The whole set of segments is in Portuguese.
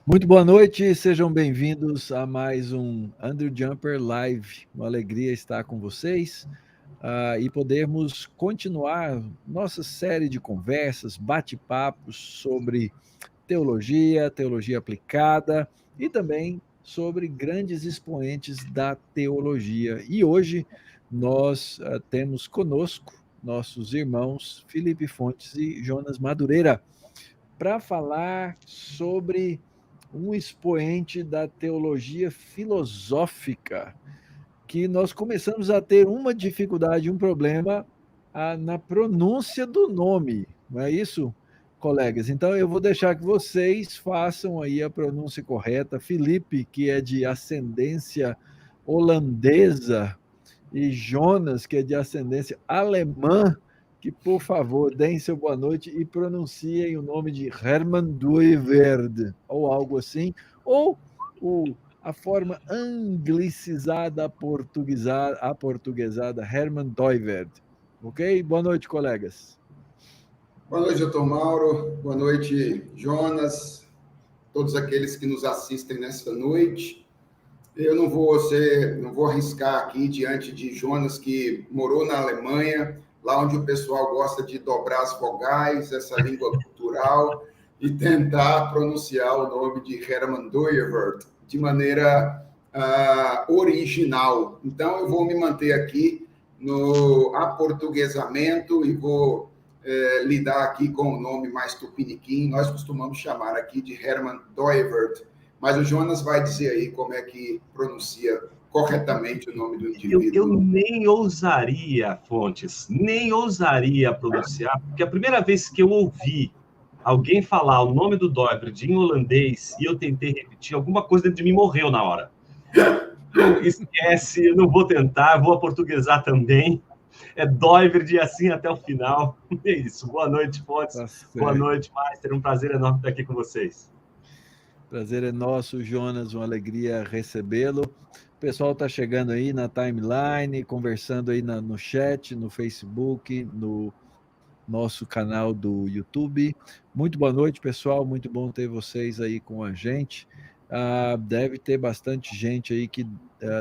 Muito boa noite, sejam bem-vindos a mais um Andrew Jumper Live. Uma alegria estar com vocês e podermos continuar nossa série de conversas, bate-papos sobre teologia, teologia aplicada e também sobre grandes expoentes da teologia. E hoje nós temos conosco nossos irmãos Felipe Fontes e Jonas Madureira para falar sobre um expoente da teologia filosófica, que nós começamos a ter uma dificuldade, um problema na pronúncia do nome, não é isso, colegas? Então eu vou deixar que vocês façam aí a pronúncia correta. Felipe, que é de ascendência holandesa, e Jonas, que é de ascendência alemã, que, por favor, deem seu boa noite e pronunciem o nome de Herman Dooyeweerd, ou algo assim, ou a forma anglicizada, aportuguesada, Herman Dooyeweerd. Ok? Boa noite, colegas. Boa noite, doutor Mauro. Boa noite, Jonas. Todos aqueles que nos assistem nesta noite. Eu não vou arriscar aqui diante de Jonas, que morou na Alemanha, lá onde o pessoal gosta de dobrar as vogais, essa língua cultural, e tentar pronunciar o nome de Herman Dooyeweerd de maneira original. Então, eu vou me manter aqui no aportuguesamento e vou lidar aqui com o nome mais tupiniquim. Nós costumamos chamar aqui de Herman Dooyeweerd, mas o Jonas vai dizer aí como é que pronuncia corretamente o nome do indivíduo. Eu nem ousaria, Fontes, nem ousaria pronunciar, porque a primeira vez que eu ouvi alguém falar o nome do Dooyeweerd em holandês e eu tentei repetir, alguma coisa dentro de mim morreu na hora. Então, esquece, eu não vou tentar, vou aportuguesar também. É Dooyeweerd e assim até o final. É isso. Boa noite, Fontes. Boa noite, Master. Um prazer enorme estar aqui com vocês. Prazer é nosso, Jonas, uma alegria recebê-lo. O pessoal está chegando aí na timeline, conversando aí no chat, no Facebook, no nosso canal do YouTube. Muito boa noite, pessoal, muito bom ter vocês aí com a gente. Deve ter bastante gente aí que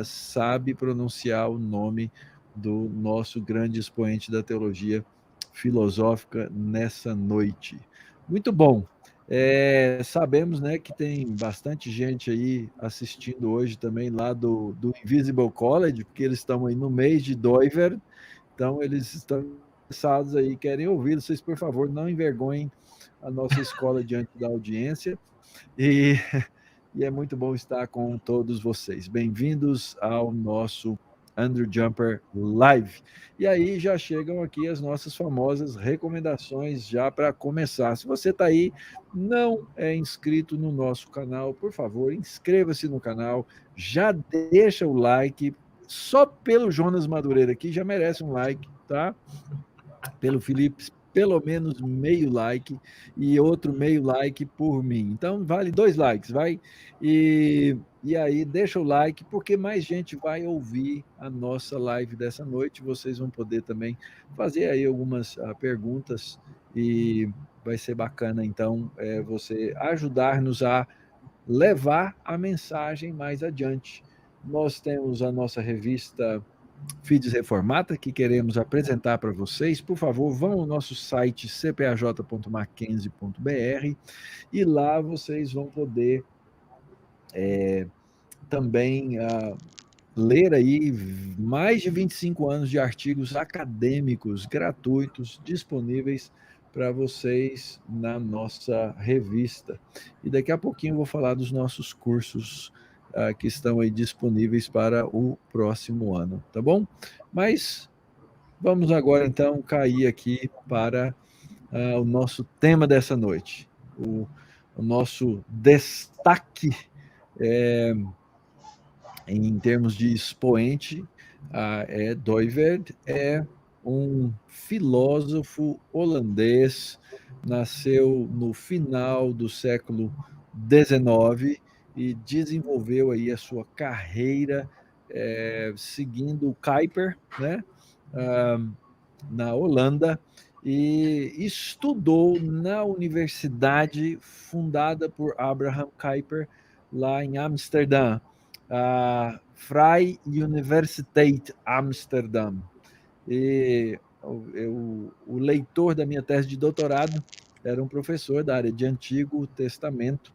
sabe pronunciar o nome do nosso grande expoente da teologia filosófica nessa noite. Muito bom. Sabemos, né, que tem bastante gente aí assistindo hoje também lá do Invisible College, porque eles estão aí no mês de Dooyeweerd, então eles estão interessados aí, querem ouvir. Vocês, por favor, não envergonhem a nossa escola diante da audiência, e é muito bom estar com todos vocês. Bem-vindos ao nosso Andrew Jumper Live. E aí já chegam aqui as nossas famosas recomendações já para começar. Se você está aí, não é inscrito no nosso canal, por favor, inscreva-se no canal, já deixa o like, só pelo Jonas Madureira aqui já merece um like, tá? Pelo Felipe, pelo menos meio like, e outro meio like por mim. Então, vale 2 likes, vai? E aí, deixa o like, porque mais gente vai ouvir a nossa live dessa noite. Vocês vão poder também fazer aí algumas perguntas, e vai ser bacana, então, você ajudar-nos a levar a mensagem mais adiante. Nós temos a nossa revista Fides Reformata, que queremos apresentar para vocês. Por favor, vão ao nosso site cpaj.mackenzie.br e lá vocês vão poder também ler aí mais de 25 anos de artigos acadêmicos gratuitos disponíveis para vocês na nossa revista. E daqui a pouquinho eu vou falar dos nossos cursos que estão aí disponíveis para o próximo ano, tá bom? Mas vamos agora então cair aqui para o nosso tema dessa noite. O nosso destaque em termos de expoente Dooyeweerd é um filósofo holandês, nasceu no final do século XIX e desenvolveu aí a sua carreira seguindo o Kuyper, né, na Holanda, e estudou na universidade fundada por Abraham Kuyper, lá em Amsterdã, a Vrije Universiteit Amsterdam. E o leitor da minha tese de doutorado era um professor da área de Antigo Testamento,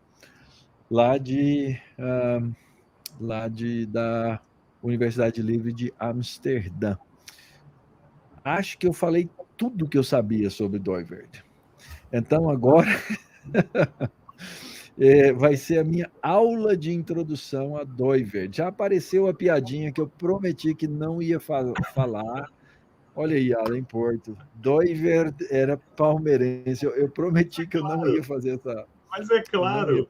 da Universidade Livre de Amsterdã. Acho que eu falei tudo que eu sabia sobre Doivert. Então, agora vai ser a minha aula de introdução a Doivert. Já apareceu a piadinha que eu prometi que não ia falar. Olha aí, Alan Porto. Doivert era palmeirense. Eu prometi que eu não ia fazer essa. Mas é claro.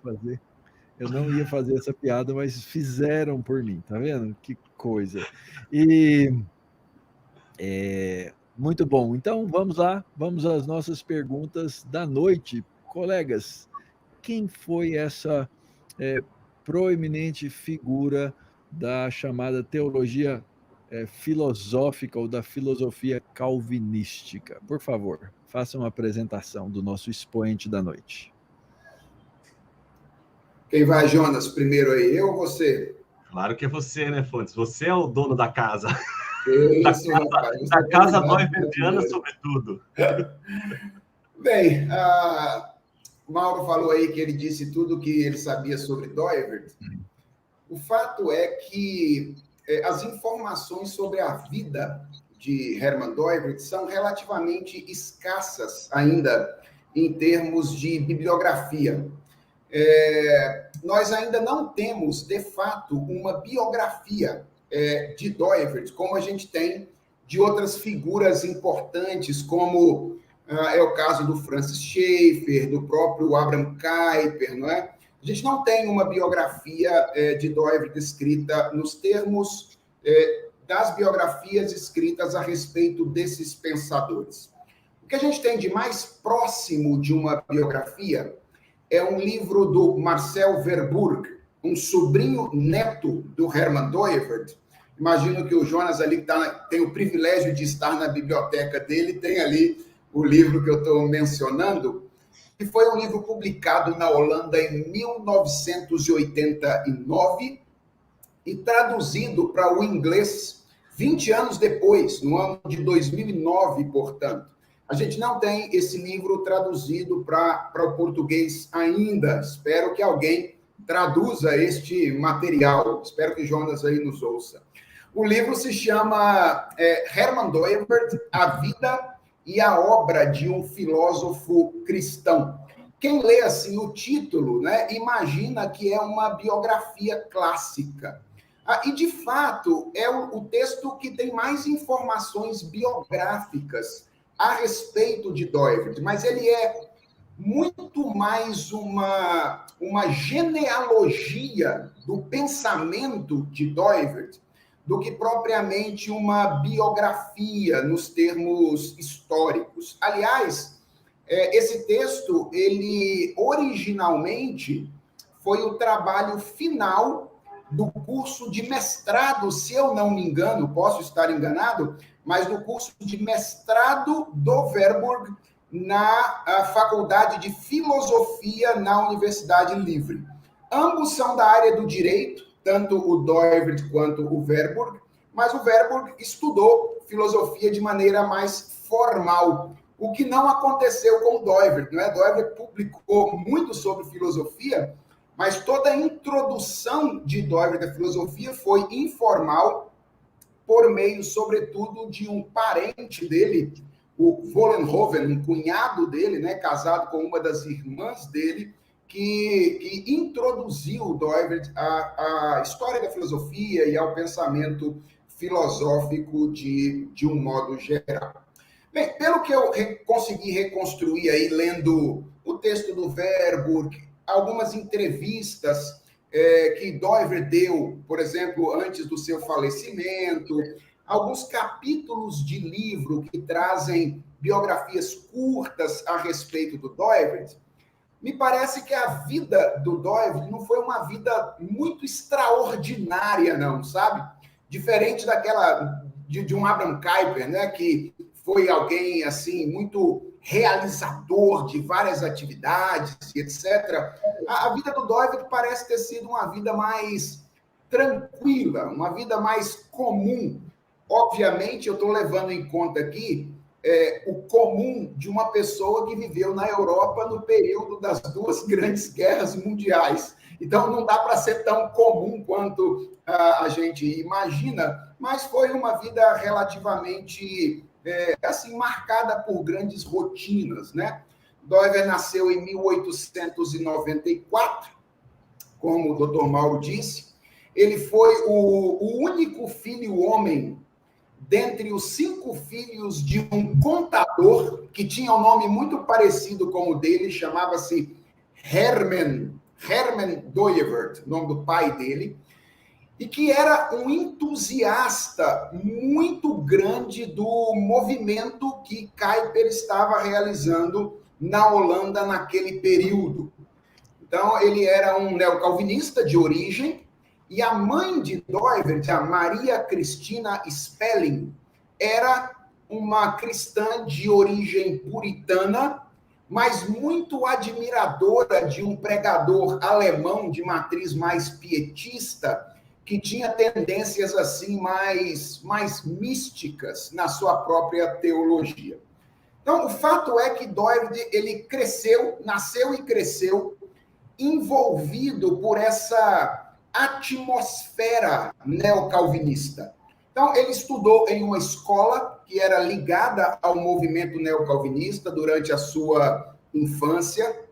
Eu não ia fazer essa piada, mas fizeram por mim, tá vendo? Que coisa. E muito bom. Então, vamos lá, vamos às nossas perguntas da noite. Colegas, quem foi essa proeminente figura da chamada teologia filosófica ou da filosofia calvinística? Por favor, façam uma apresentação do nosso expoente da noite. Quem vai, Jonas? Primeiro aí, eu ou você? Claro que é você, né, Fontes? Você é o dono da casa. Isso, rapaz. Da casa doiverdiana, sobretudo. Bem, o Mauro falou aí que ele disse tudo o que ele sabia sobre Doivert. O fato é que as informações sobre a vida de Hermann Doivert são relativamente escassas ainda em termos de bibliografia. Nós ainda não temos, de fato, uma biografia de Doivert, como a gente tem de outras figuras importantes, como é o caso do Francis Schaeffer, do próprio Abraham Kuyper, não é? A gente não tem uma biografia de Doivert escrita nos termos das biografias escritas a respeito desses pensadores. O que a gente tem de mais próximo de uma biografia é um livro do Marcel Verburg, um sobrinho neto do Hermann Doivert. Imagino que o Jonas ali tem o privilégio de estar na biblioteca dele, tem ali o livro que eu estou mencionando, que foi um livro publicado na Holanda em 1989 e traduzido para o inglês 20 anos depois, no ano de 2009, portanto. A gente não tem esse livro traduzido para o português ainda. Espero que alguém traduza este material. Espero que Jonas aí nos ouça. O livro se chama Hermann Doivert, A Vida e a Obra de um Filósofo Cristão. Quem lê assim o título, né, imagina que é uma biografia clássica. E, de fato, é o texto que tem mais informações biográficas a respeito de Doivert, mas ele é muito mais uma genealogia do pensamento de Doivert do que propriamente uma biografia nos termos históricos. Aliás, esse texto, ele originalmente foi o trabalho final do curso de mestrado, se eu não me engano, posso estar enganado, mas no curso de mestrado do Verburg na Faculdade de Filosofia na Universidade Livre. Ambos são da área do direito, tanto o Doivert quanto o Verburg, mas o Verburg estudou filosofia de maneira mais formal, o que não aconteceu com o Doivert, não é? Doivert publicou muito sobre filosofia, mas toda a introdução de Doivert à filosofia foi informal, por meio, sobretudo, de um parente dele, o Vollenhoven, um cunhado dele, né, casado com uma das irmãs dele, que introduziu o Doivert à história da filosofia e ao pensamento filosófico de um modo geral. Bem, pelo que eu consegui reconstruir aí, lendo o texto do Verburg, algumas entrevistas que Doivert deu, por exemplo, antes do seu falecimento, alguns capítulos de livro que trazem biografias curtas a respeito do Doivert, me parece que a vida do Doivert não foi uma vida muito extraordinária, não, sabe? Diferente daquela de um Abraham Kuyper, né, que foi alguém assim muito realizador de várias atividades, etc. A vida do Doivert parece ter sido uma vida mais tranquila, uma vida mais comum. Obviamente, eu estou levando em conta aqui o comum de uma pessoa que viveu na Europa no período das duas grandes guerras mundiais. Então, não dá para ser tão comum quanto a gente imagina, mas foi uma vida relativamente assim, marcada por grandes rotinas, né? Doivert nasceu em 1894, como o Dr. Mauro disse. Ele foi o único filho homem dentre os 5 filhos de um contador que tinha um nome muito parecido com o dele, chamava-se Hermann Doivert, o nome do pai dele, e que era um entusiasta muito grande do movimento que Kuyper estava realizando na Holanda naquele período. Então, ele era um neocalvinista de origem, e a mãe de Doivert, a Maria Cristina Spelling, era uma cristã de origem puritana, mas muito admiradora de um pregador alemão de matriz mais pietista, que tinha tendências assim mais místicas na sua própria teologia. Então, o fato é que Doivert, ele nasceu e cresceu envolvido por essa atmosfera neocalvinista. Então, ele estudou em uma escola que era ligada ao movimento neocalvinista durante a sua infância,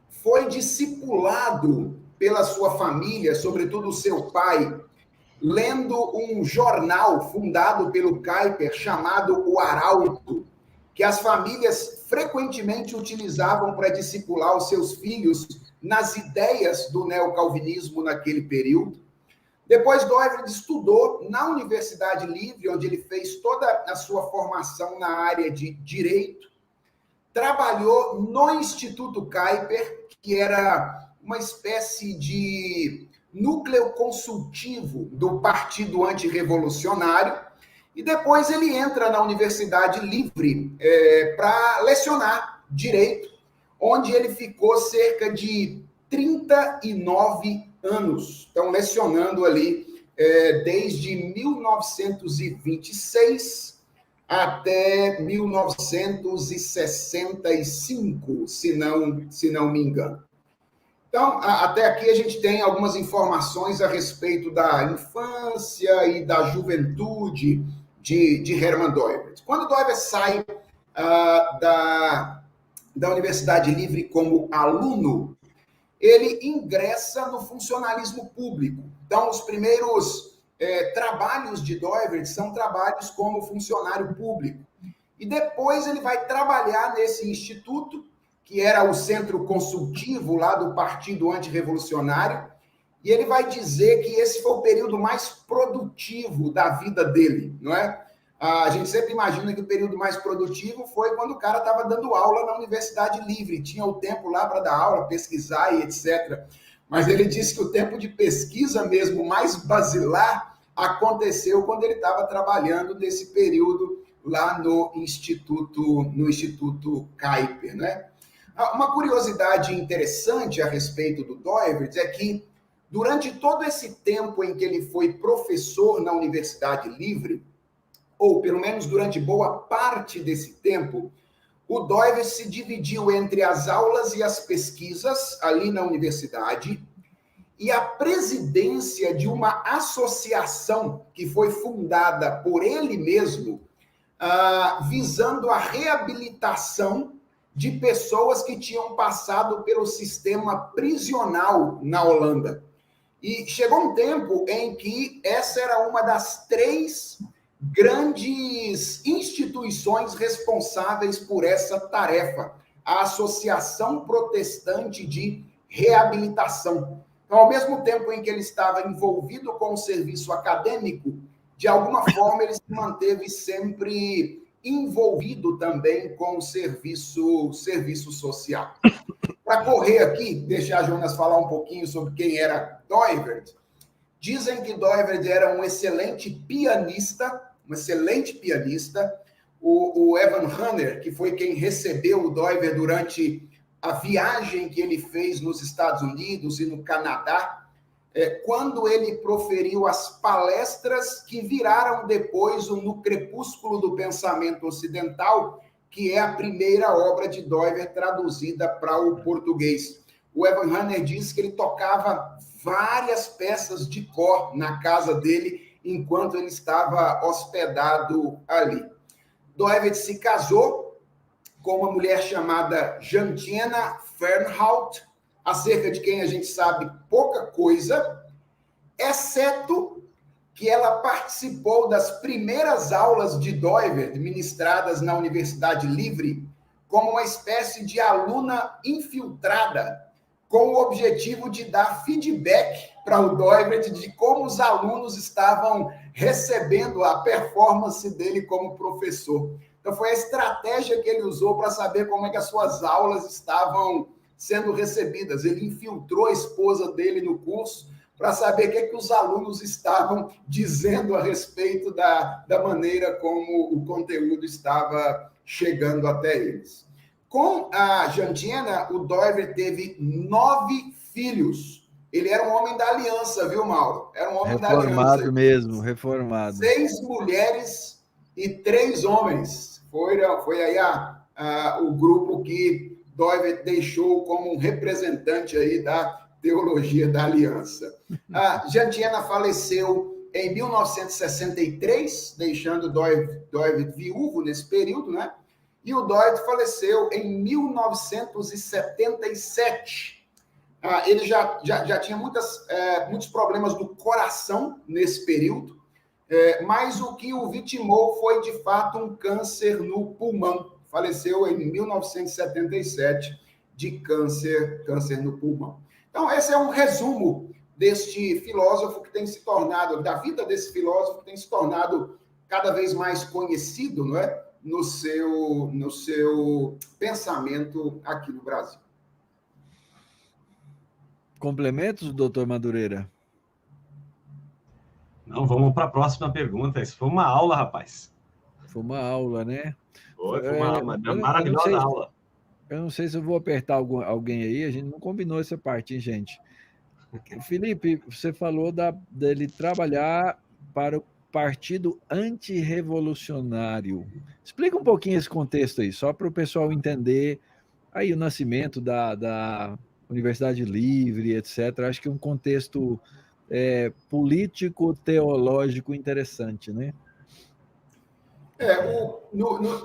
foi discipulado pela sua família, sobretudo o seu pai, lendo um jornal fundado pelo Kuyper chamado O Arauto, que as famílias frequentemente utilizavam para discipular os seus filhos nas ideias do neocalvinismo naquele período. Depois, Doivert estudou na Universidade Livre, onde ele fez toda a sua formação na área de direito. Trabalhou no Instituto Kuyper, que era uma espécie de núcleo consultivo do Partido Antirrevolucionário. E depois ele entra na Universidade Livre para lecionar direito, onde ele ficou cerca de 39 anos. Então, lecionando ali desde 1926 até 1965, se não me engano. Então, até aqui a gente tem algumas informações a respeito da infância e da juventude de Hermann Doivert. Quando Doivert sai da Universidade Livre como aluno, ele ingressa no funcionalismo público. Então, os primeiros trabalhos de Doivert são trabalhos como funcionário público. E depois ele vai trabalhar nesse instituto, que era o centro consultivo lá do Partido Antirrevolucionário, e ele vai dizer que esse foi o período mais produtivo da vida dele, não é? A gente sempre imagina que o período mais produtivo foi quando o cara estava dando aula na Universidade Livre, tinha o tempo lá para dar aula, pesquisar e etc. Mas ele disse que o tempo de pesquisa mesmo mais basilar aconteceu quando ele estava trabalhando nesse período lá no Instituto Kuyper, né? Uma curiosidade interessante a respeito do Doivert é que, durante todo esse tempo em que ele foi professor na Universidade Livre, ou pelo menos durante boa parte desse tempo, o Doivert se dividiu entre as aulas e as pesquisas ali na universidade e a presidência de uma associação que foi fundada por ele mesmo, visando a reabilitação de pessoas que tinham passado pelo sistema prisional na Holanda. E chegou um tempo em que essa era uma das 3 grandes instituições responsáveis por essa tarefa, a Associação Protestante de Reabilitação. Então, ao mesmo tempo em que ele estava envolvido com o serviço acadêmico, de alguma forma ele se manteve sempre envolvido também com o serviço social. Para correr aqui, deixar a Jonas falar um pouquinho sobre quem era Doivert, dizem que Doivert era um excelente pianista, o Evan Hanner, que foi quem recebeu o Doiver durante a viagem que ele fez nos Estados Unidos e no Canadá, quando ele proferiu as palestras que viraram depois o No Crepúsculo do Pensamento Ocidental, que é a primeira obra de Doiver traduzida para o português. O Evan Hanner diz que ele tocava várias peças de cor na casa dele enquanto ele estava hospedado ali. Doiver se casou com uma mulher chamada Jantiana Fernhout, acerca de quem a gente sabe pouca coisa, exceto que ela participou das primeiras aulas de Doiver, ministradas na Universidade Livre, como uma espécie de aluna infiltrada, com o objetivo de dar feedback para o Doiver de como os alunos estavam recebendo a performance dele como professor. Então, foi a estratégia que ele usou para saber como é que as suas aulas estavam sendo recebidas. Ele infiltrou a esposa dele no curso para saber o que é que os alunos estavam dizendo a respeito da maneira como o conteúdo estava chegando até eles. Com a Jantiana, o Doiver teve 9 filhos. Ele era um homem da aliança, viu, Mauro? Era um homem da aliança. Reformado mesmo, reformado. 6 mulheres e 3 homens. Foi aí o grupo que Doiver deixou como um representante aí da teologia da aliança. A Jantiana faleceu em 1963, deixando Doiver viúvo nesse período, né? E o Doiver faleceu em 1977. Ele já tinha muitos problemas do coração nesse período, mas o que o vitimou foi, de fato, um câncer no pulmão. Faleceu em 1977 de câncer no pulmão. Então, esse é um resumo deste filósofo que tem se tornado, da vida desse filósofo que tem se tornado cada vez mais conhecido, não é? No seu pensamento aqui no Brasil. Complementos, doutor Madureira? Não, vamos para a próxima pergunta. Isso foi uma aula, rapaz. Foi uma aula, né? Foi uma maravilhosa aula. Eu não sei se eu vou apertar alguém aí, a gente não combinou essa parte, hein, gente? Felipe, você falou dele trabalhar para o Partido Antirrevolucionário. Explica um pouquinho esse contexto aí, só para o pessoal entender aí o nascimento da Universidade Livre, etc. Acho que é um contexto político-teológico interessante, né?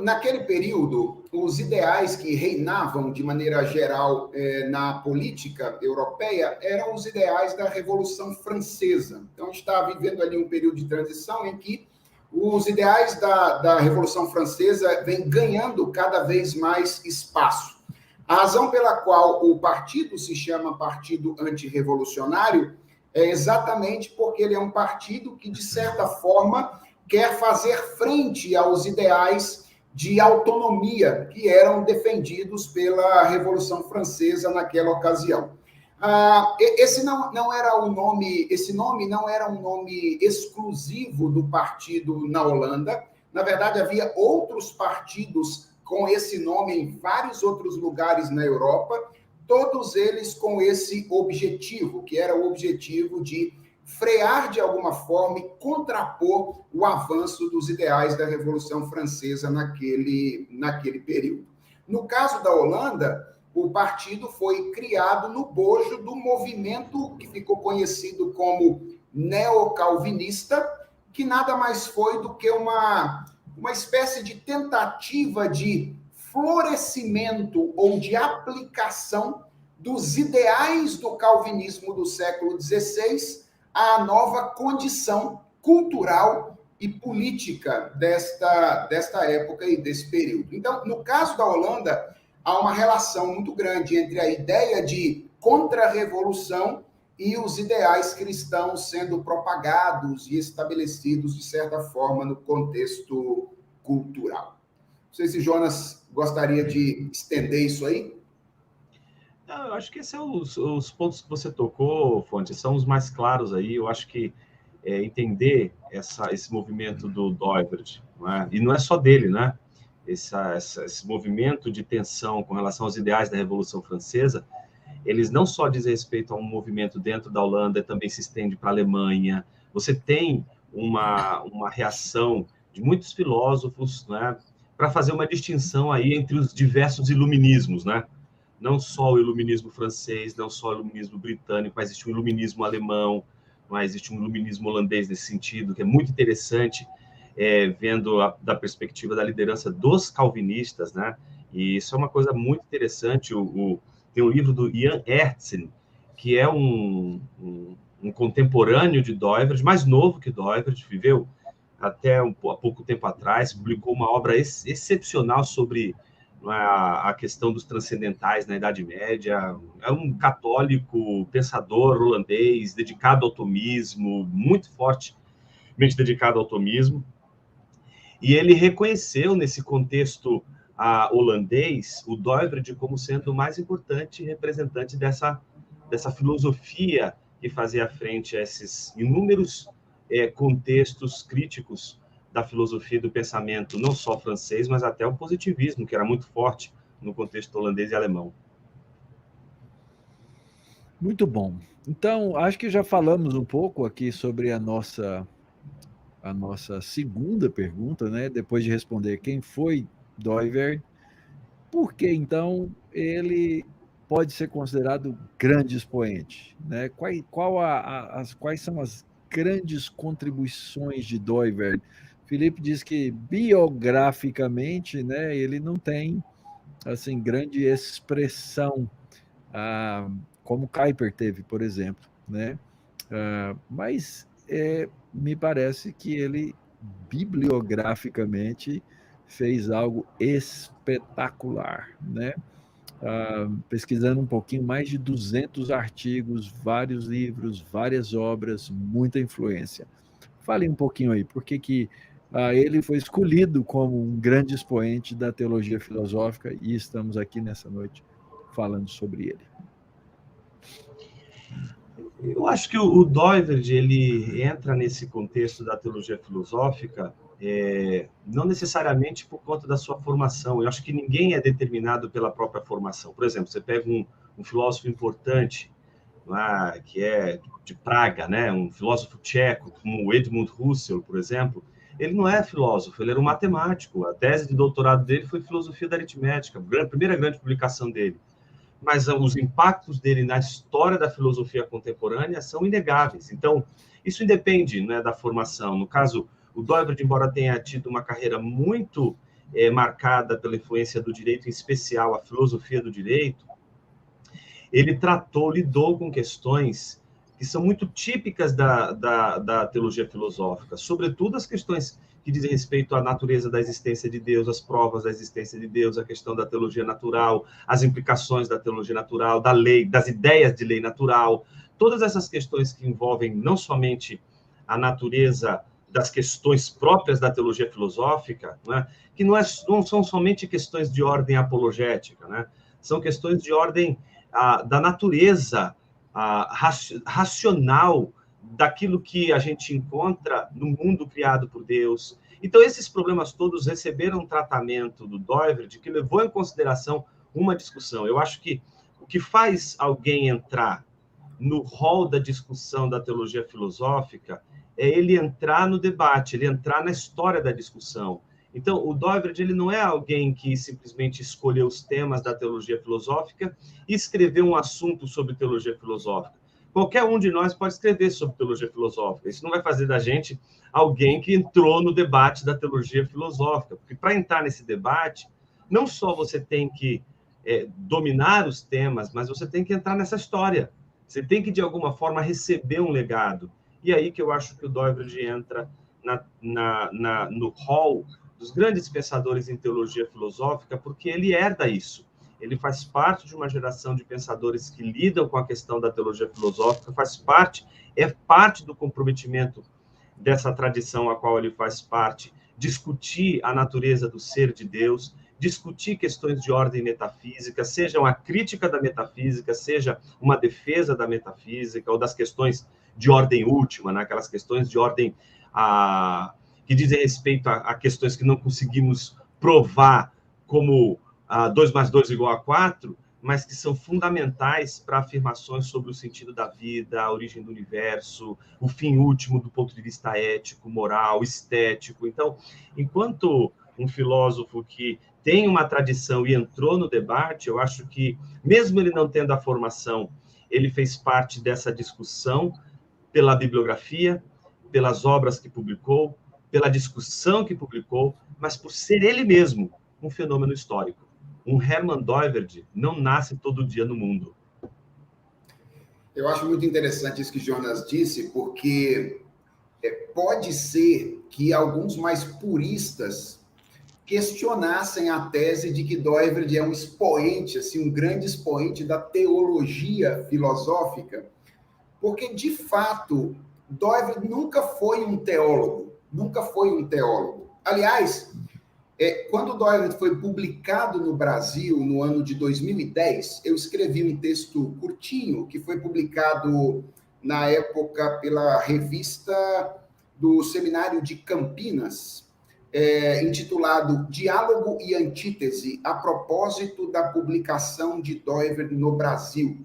Naquele período, os ideais que reinavam de maneira geral na política europeia eram os ideais da Revolução Francesa. Então, a gente está vivendo ali um período de transição em que os ideais da Revolução Francesa vêm ganhando cada vez mais espaço. A razão pela qual o partido se chama Partido Antirrevolucionário é exatamente porque ele é um partido que, de certa forma, quer fazer frente aos ideais de autonomia que eram defendidos pela Revolução Francesa naquela ocasião. Esse não era o nome, esse nome não era um nome exclusivo do partido na Holanda. Na verdade, havia outros partidos com esse nome em vários outros lugares na Europa, todos eles com esse objetivo, que era o objetivo de frear de alguma forma e contrapor o avanço dos ideais da Revolução Francesa naquele período. No caso da Holanda, o partido foi criado no bojo do movimento que ficou conhecido como neocalvinista, que nada mais foi do que uma espécie de tentativa de florescimento ou de aplicação dos ideais do calvinismo do século XVI à nova condição cultural e política desta época e desse período. Então, no caso da Holanda, há uma relação muito grande entre a ideia de contra-revolução e os ideais cristãos sendo propagados e estabelecidos, de certa forma, no contexto cultural. Não sei se Jonas gostaria de estender isso aí. Eu acho que esses são os pontos que você tocou, Fonte, são os mais claros aí. Eu acho que entender esse movimento do Doivert, não é? E não é só dele, né? esse movimento de tensão com relação aos ideais da Revolução Francesa, eles não só dizem respeito a um movimento dentro da Holanda, também se estende para a Alemanha. Você tem uma reação de muitos filósofos, né, para fazer uma distinção aí entre os diversos iluminismos, né? Não só o iluminismo francês, não só o iluminismo britânico, mas existe um iluminismo alemão, mas existe um iluminismo holandês nesse sentido, que é muito interessante, vendo da perspectiva da liderança dos calvinistas, né? E isso é uma coisa muito interessante. Tem um livro do Jan Hertzen, que é um contemporâneo de Doivert, mais novo que Doivert, viveu até há pouco tempo atrás, publicou uma obra excepcional sobre a questão dos transcendentais na Idade Média. É um católico, pensador holandês, dedicado ao tomismo, muito fortemente dedicado ao tomismo. E ele reconheceu, nesse contexto holandês, o Doivert como sendo o mais importante representante dessa filosofia que fazia frente a esses inúmeros contextos críticos da filosofia do pensamento, não só francês, mas até o positivismo, que era muito forte no contexto holandês e alemão. Muito bom. Então, acho que já falamos um pouco aqui sobre a nossa segunda pergunta, né? Depois de responder quem foi Doivert, por que então ele pode ser considerado grande expoente, né? Quais são as grandes contribuições de Doivert? Felipe diz que biograficamente, né, ele não tem assim grande expressão, como Kuyper teve, por exemplo, né? Mas me parece que ele bibliograficamente fez algo espetacular, né? Pesquisando um pouquinho, mais de 200 artigos, vários livros, várias obras, muita influência. Fale um pouquinho aí, por que ele foi escolhido como um grande expoente da teologia filosófica e estamos aqui nessa noite falando sobre ele. Eu acho que o Doivert, ele entra nesse contexto da teologia filosófica não necessariamente por conta da sua formação. Eu acho que ninguém é determinado pela própria formação. Por exemplo, você pega um filósofo importante, que é de Praga, né? Um filósofo tcheco, como o Edmund Husserl, por exemplo. Ele não é filósofo, ele era um matemático. A tese de doutorado dele foi Filosofia da Aritmética, a primeira grande publicação dele. Mas os impactos dele na história da filosofia contemporânea são inegáveis. Então, isso independe, né, da formação. No caso, o Doivert, embora tenha tido uma carreira muito marcada pela influência do direito, em especial a filosofia do direito, ele lidou com questões que são muito típicas da teologia filosófica, sobretudo as questões que dizem respeito à natureza da existência de Deus, as provas da existência de Deus, a questão da teologia natural, as implicações da teologia natural, da lei, das ideias de lei natural, todas essas questões que envolvem não somente a natureza das questões próprias da teologia filosófica, né, que não são somente questões de ordem apologética, né, são questões de ordem da natureza racional daquilo que a gente encontra no mundo criado por Deus. Então, esses problemas todos receberam um tratamento do Doivert que levou em consideração uma discussão. Eu acho que o que faz alguém entrar no rol da discussão da teologia filosófica é ele entrar no debate, ele entrar na história da discussão. Então, o Doivert, ele não é alguém que simplesmente escolheu os temas da teologia filosófica e escreveu um assunto sobre teologia filosófica. Qualquer um de nós pode escrever sobre teologia filosófica. Isso não vai fazer da gente alguém que entrou no debate da teologia filosófica. Porque para entrar nesse debate, não só você tem que dominar os temas, mas você tem que entrar nessa história. Você tem que, de alguma forma, receber um legado. E aí que eu acho que o Doivert entra no hall dos grandes pensadores em teologia filosófica, porque ele herda isso. Ele faz parte de uma geração de pensadores que lidam com a questão da teologia filosófica, é parte do comprometimento dessa tradição a qual ele faz parte, discutir a natureza do ser de Deus, discutir questões de ordem metafísica, seja uma crítica da metafísica, seja uma defesa da metafísica, ou das questões de ordem última, né? Aquelas questões de ordem que dizem respeito a questões que não conseguimos provar como 2 mais 2 igual a 4, mas que são fundamentais para afirmações sobre o sentido da vida, a origem do universo, o fim último do ponto de vista ético, moral, estético. Então, enquanto um filósofo que tem uma tradição e entrou no debate, eu acho que, mesmo ele não tendo a formação, ele fez parte dessa discussão pela bibliografia, pelas obras que publicou, pela discussão que publicou, mas por ser ele mesmo um fenômeno histórico. Um Hermann Doiverd não nasce todo dia no mundo. Eu acho muito interessante isso que Jonas disse, porque pode ser que alguns mais puristas questionassem a tese de que Doiverd é um expoente, assim, um grande expoente da teologia filosófica, porque, de fato, Doiverd nunca foi um teólogo, nunca foi um teólogo. Aliás, quando Doiverd foi publicado no Brasil, no ano de 2010, eu escrevi um texto curtinho, que foi publicado na época pela revista do Seminário de Campinas, intitulado Diálogo e Antítese, a propósito da publicação de Doiverd no Brasil.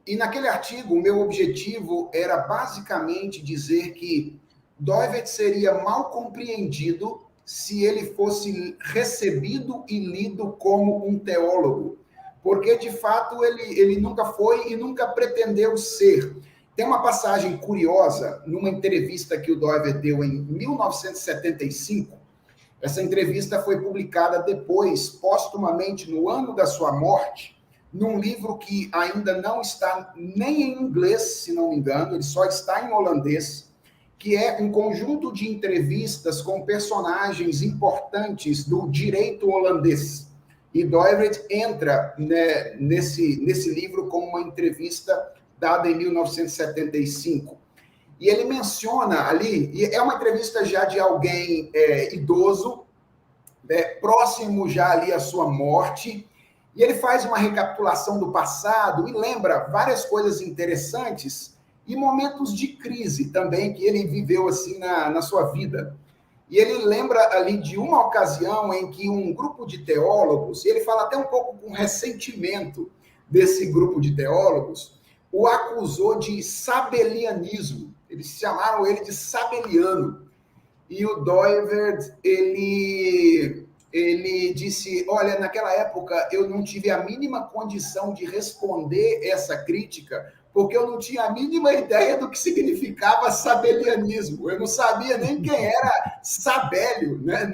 E naquele artigo, o meu objetivo era basicamente dizer que Doiverd seria mal compreendido se ele fosse recebido e lido como um teólogo, porque, de fato, ele nunca foi e nunca pretendeu ser. Tem uma passagem curiosa numa entrevista que o Doiverd deu em 1975. Essa entrevista foi publicada depois, póstumamente, no ano da sua morte, num livro que ainda não está nem em inglês, se não me engano, ele só está em holandês, que é um conjunto de entrevistas com personagens importantes do direito holandês. E Doiverd entra, né, nesse livro com uma entrevista dada em 1975. E ele menciona ali, e é uma entrevista já de alguém idoso, próximo já ali à sua morte, e ele faz uma recapitulação do passado e lembra várias coisas interessantes e momentos de crise também que ele viveu assim na sua vida. E ele lembra ali de uma ocasião em que um grupo de teólogos, e ele fala até um pouco com ressentimento desse grupo de teólogos, o acusou de sabelianismo. Eles chamaram ele de sabeliano. E o Doiverd, ele disse, olha, naquela época eu não tive a mínima condição de responder essa crítica, porque eu não tinha a mínima ideia do que significava sabelianismo. Eu não sabia nem quem era Sabélio, né,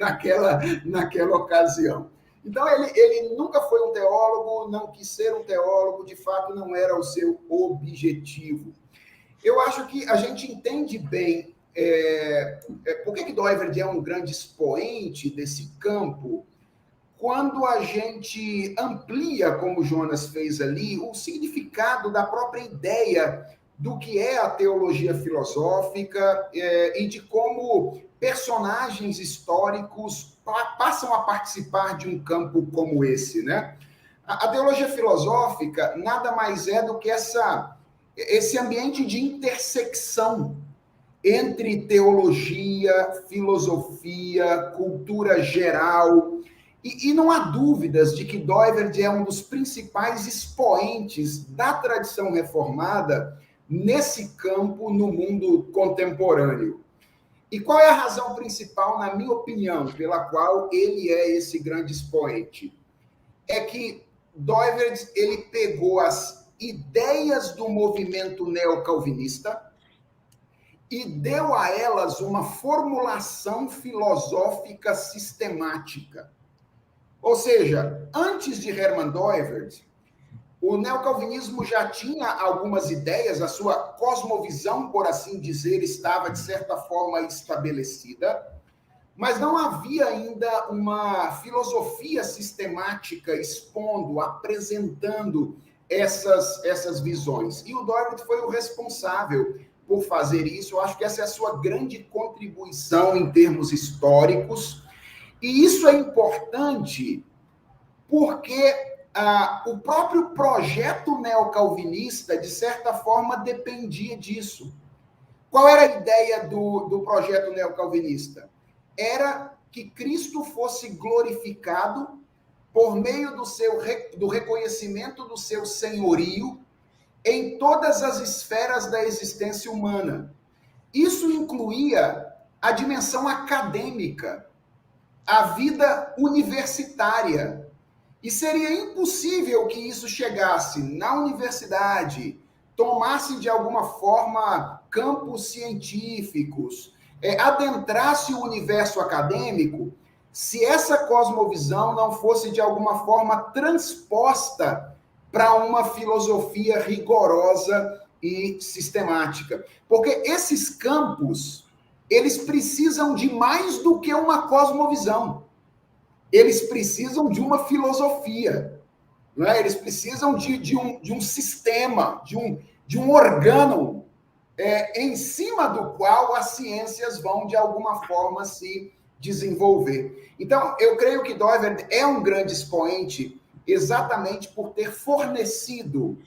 naquela ocasião. Então, ele nunca foi um teólogo, não quis ser um teólogo, de fato, não era o seu objetivo. Eu acho que a gente entende bem por que Doiverd é um grande expoente desse campo, quando a gente amplia, como o Jonas fez ali, o significado da própria ideia do que é a teologia filosófica e de como personagens históricos passam a participar de um campo como esse, né? A teologia filosófica nada mais é do que esse ambiente de intersecção entre teologia, filosofia, cultura geral. E não há dúvidas de que Doiverd é um dos principais expoentes da tradição reformada nesse campo no mundo contemporâneo. E qual é a razão principal, na minha opinião, pela qual ele é esse grande expoente? É que Doiverd, ele pegou as ideias do movimento neocalvinista e deu a elas uma formulação filosófica sistemática. Ou seja, antes de Hermann Doiverd, o neocalvinismo já tinha algumas ideias, a sua cosmovisão, por assim dizer, estava, de certa forma, estabelecida, mas não havia ainda uma filosofia sistemática expondo, apresentando essas visões. E o Doiverd foi o responsável por fazer isso. Eu acho que essa é a sua grande contribuição em termos históricos. E isso é importante porque o próprio projeto neocalvinista, de certa forma, dependia disso. Qual era a ideia do projeto neocalvinista? Era que Cristo fosse glorificado por meio do reconhecimento do seu senhorio em todas as esferas da existência humana. Isso incluía a dimensão acadêmica, a vida universitária. E seria impossível que isso chegasse na universidade, tomasse de alguma forma campos científicos, adentrasse o universo acadêmico, se essa cosmovisão não fosse de alguma forma transposta para uma filosofia rigorosa e sistemática. Porque esses campos, eles precisam de mais do que uma cosmovisão. Eles precisam de uma filosofia. Não é? Eles precisam de um sistema, de um organo em cima do qual as ciências vão, de alguma forma, se desenvolver. Então, eu creio que Doivert é um grande expoente exatamente por ter fornecido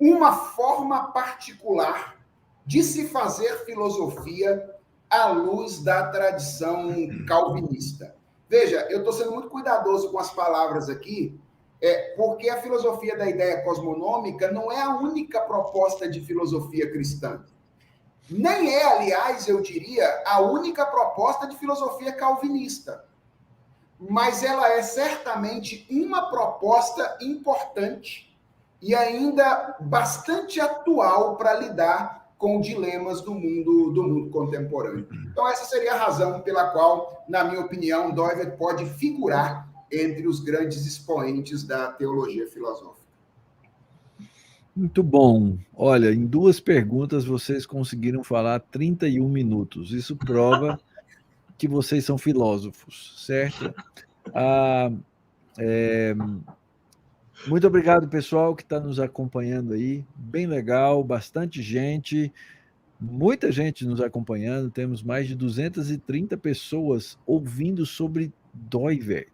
uma forma particular de se fazer filosofia à luz da tradição calvinista. Veja, eu estou sendo muito cuidadoso com as palavras aqui, porque a filosofia da ideia cosmonômica não é a única proposta de filosofia cristã. Nem é, aliás, eu diria, a única proposta de filosofia calvinista. Mas ela é certamente uma proposta importante e ainda bastante atual para lidar com dilemas do mundo contemporâneo. Então, essa seria a razão pela qual, na minha opinião, Doivert pode figurar entre os grandes expoentes da teologia filosófica. Muito bom. Olha, em 2 perguntas vocês conseguiram falar 31 minutos. Isso prova que vocês são filósofos, certo? Muito obrigado, pessoal, que está nos acompanhando aí. Bem legal, bastante gente, muita gente nos acompanhando. Temos mais de 230 pessoas ouvindo sobre Doivert.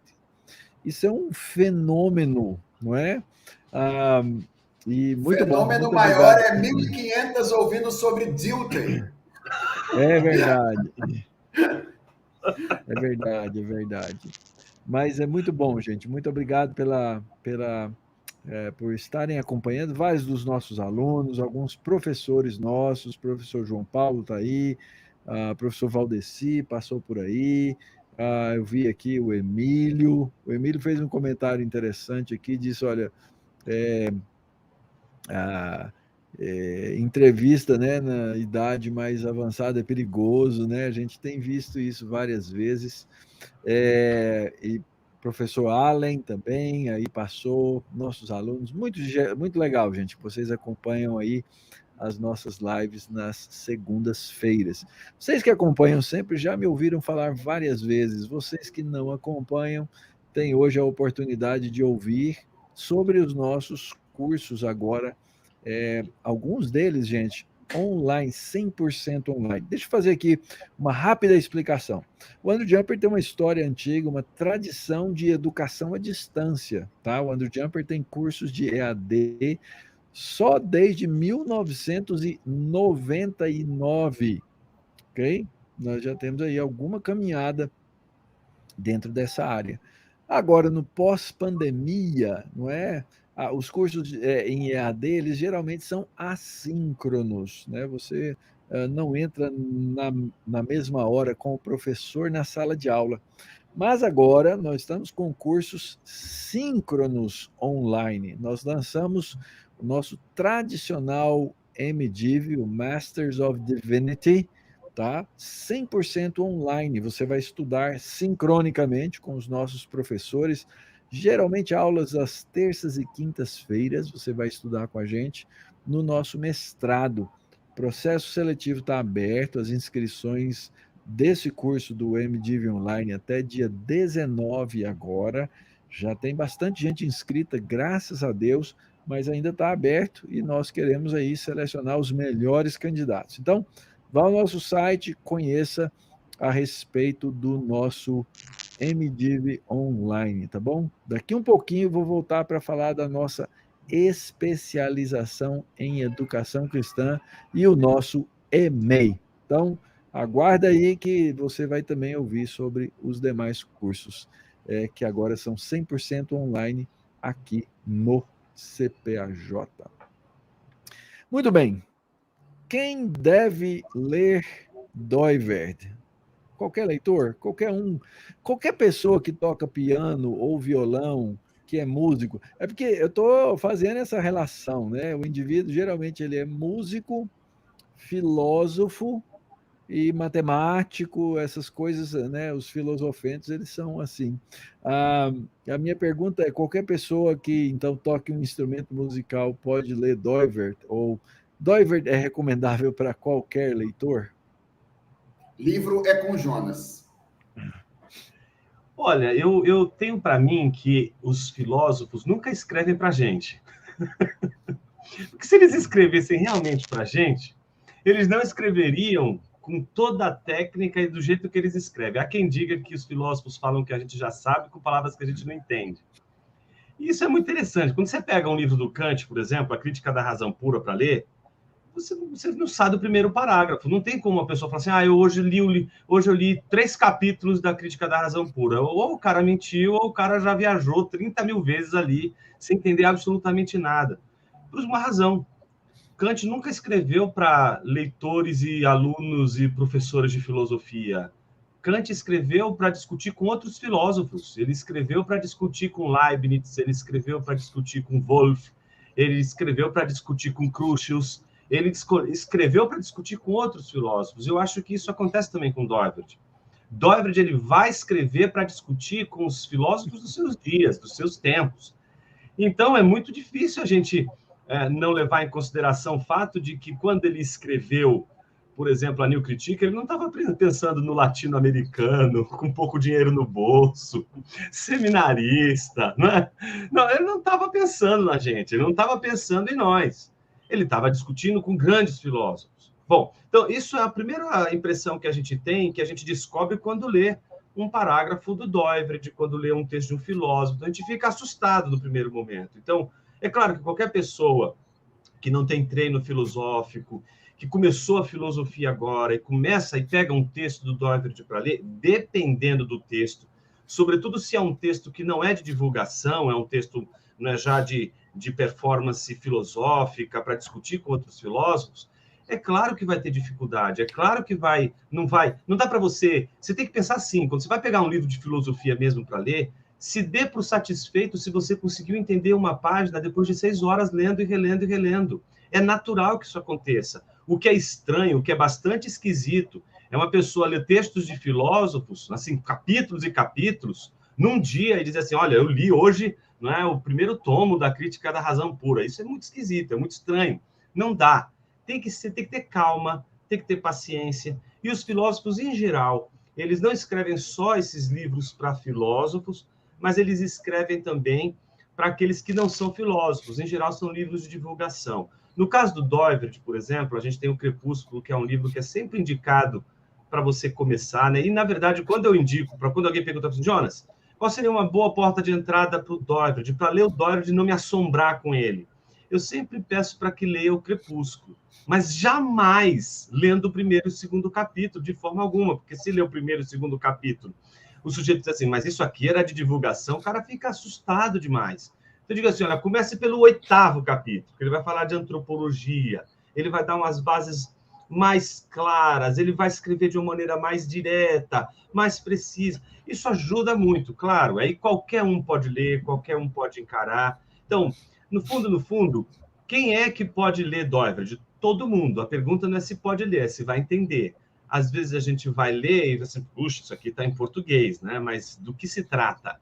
Isso é um fenômeno, não é? E muito fenômeno bom, maior obrigado. É 1.500 ouvindo sobre Dilthey. É verdade. É verdade, é verdade. Mas é muito bom, gente. Muito obrigado por estarem acompanhando. Vários dos nossos alunos, alguns professores nossos, o professor João Paulo está aí, o professor Valdeci passou por aí, eu vi aqui o Emílio. O Emílio fez um comentário interessante aqui, disse, olha, entrevista, né, na idade mais avançada é perigoso, né? A gente tem visto isso várias vezes. E professor Allen também, aí passou, nossos alunos, muito legal, gente, que vocês acompanham aí as nossas lives nas segundas-feiras. Vocês que acompanham sempre já me ouviram falar várias vezes, vocês que não acompanham, têm hoje a oportunidade de ouvir sobre os nossos cursos agora, alguns deles, gente, online, 100% online. Deixa eu fazer aqui uma rápida explicação. O Andrew Jumper tem uma história antiga, uma tradição de educação à distância, tá? O Andrew Jumper tem cursos de EAD só desde 1999, ok? Nós já temos aí alguma caminhada dentro dessa área. Agora, no pós-pandemia, não é? Os cursos em EAD, eles geralmente são assíncronos, né? Você não entra na mesma hora com o professor na sala de aula. Mas agora nós estamos com cursos síncronos online. Nós lançamos o nosso tradicional MDiv, o Masters of Divinity, tá? 100% online. Você vai estudar sincronicamente com os nossos professores. Geralmente aulas às terças e quintas-feiras, você vai estudar com a gente no nosso mestrado. O processo seletivo está aberto, as inscrições desse curso do MDiv Online até dia 19 agora. Já tem bastante gente inscrita, graças a Deus, mas ainda está aberto e nós queremos aí selecionar os melhores candidatos. Então, vá ao nosso site, conheça a respeito do nosso MDiv Online, tá bom? Daqui um pouquinho eu vou voltar para falar da nossa especialização em educação cristã e o nosso EMEI. Então, aguarda aí que você vai também ouvir sobre os demais cursos, que agora são 100% online aqui no CPAJ. Muito bem. Quem deve ler Doiverd? Qualquer leitor, qualquer um, qualquer pessoa que toca piano ou violão, que é músico. É porque eu estou fazendo essa relação, né? O indivíduo geralmente ele é músico, filósofo e matemático, essas coisas, né? Os filosofentos, eles são assim. Ah, a minha pergunta é: qualquer pessoa que então toque um instrumento musical pode ler Doiverd? Ou Doiverd é recomendável para qualquer leitor? Livro é com Jonas. Olha, eu tenho para mim que os filósofos nunca escrevem para a gente. Porque se eles escrevessem realmente para a gente, eles não escreveriam com toda a técnica e do jeito que eles escrevem. Há quem diga que os filósofos falam que a gente já sabe com palavras que a gente não entende. E isso é muito interessante. Quando você pega um livro do Kant, por exemplo, A Crítica da Razão Pura, para ler, você não sabe o primeiro parágrafo. Não tem como uma pessoa falar assim, hoje eu li 3 capítulos da Crítica da Razão Pura. Ou o cara mentiu, ou o cara já viajou 30 mil vezes ali, sem entender absolutamente nada. Por uma razão. Kant nunca escreveu para leitores e alunos e professores de filosofia. Kant escreveu para discutir com outros filósofos. Ele escreveu para discutir com Leibniz, ele escreveu para discutir com Wolff, ele escreveu para discutir com Crucius, ele escreveu para discutir com outros filósofos. Eu acho que isso acontece também com Doiverd. Doiverd ele vai escrever para discutir com os filósofos dos seus dias, dos seus tempos. Então, é muito difícil a gente não levar em consideração o fato de que, quando ele escreveu, por exemplo, a New Critique, ele não estava pensando no latino-americano, com pouco dinheiro no bolso, seminarista, né? Não, ele não estava pensando na gente, ele não estava pensando em nós. Ele estava discutindo com grandes filósofos. Bom, então, isso é a primeira impressão que a gente tem, que a gente descobre quando lê um parágrafo do Doiverd, quando lê um texto de um filósofo. Então, a gente fica assustado no primeiro momento. Então, é claro que qualquer pessoa que não tem treino filosófico, que começou a filosofia agora e começa e pega um texto do Doiverd para ler, dependendo do texto, sobretudo se é um texto que não é de divulgação, é um texto não é já de performance filosófica para discutir com outros filósofos, é claro que vai ter dificuldade, é claro que não dá para você tem que pensar assim, quando você vai pegar um livro de filosofia mesmo para ler, se dê por satisfeito se você conseguiu entender uma página depois de 6 horas lendo e relendo e relendo. É natural que isso aconteça. O que é estranho, o que é bastante esquisito, é uma pessoa ler textos de filósofos, assim, capítulos e capítulos, num dia e dizer assim, olha, eu li hoje, não é, o primeiro tomo da Crítica da Razão Pura. Isso é muito esquisito, é muito estranho. Não dá. Tem que ter calma, tem que ter paciência. E os filósofos, em geral, eles não escrevem só esses livros para filósofos, mas eles escrevem também para aqueles que não são filósofos. Em geral, são livros de divulgação. No caso do Doiverd, por exemplo, a gente tem o Crepúsculo, que é um livro que é sempre indicado para você começar, né? E, na verdade, quando eu indico, para quando alguém pergunta assim, Jonas, qual seria uma boa porta de entrada para o Doiverd, para ler o Doiverd e não me assombrar com ele? Eu sempre peço para que leia o Crepúsculo, mas jamais lendo o primeiro e o segundo capítulo, de forma alguma, porque se ler o primeiro e o segundo capítulo, o sujeito diz assim, mas isso aqui era de divulgação, o cara fica assustado demais. Então, eu digo assim, olha, comece pelo 8º capítulo, que ele vai falar de antropologia, ele vai dar umas bases mais claras, ele vai escrever de uma maneira mais direta, mais precisa. Isso ajuda muito, claro. Aí qualquer um pode ler, qualquer um pode encarar. Então, no fundo, quem é que pode ler Doiverd? Todo mundo. A pergunta não é se pode ler, é se vai entender. Às vezes a gente vai ler e vai assim, puxa, isso aqui está em português, né? Mas do que se trata?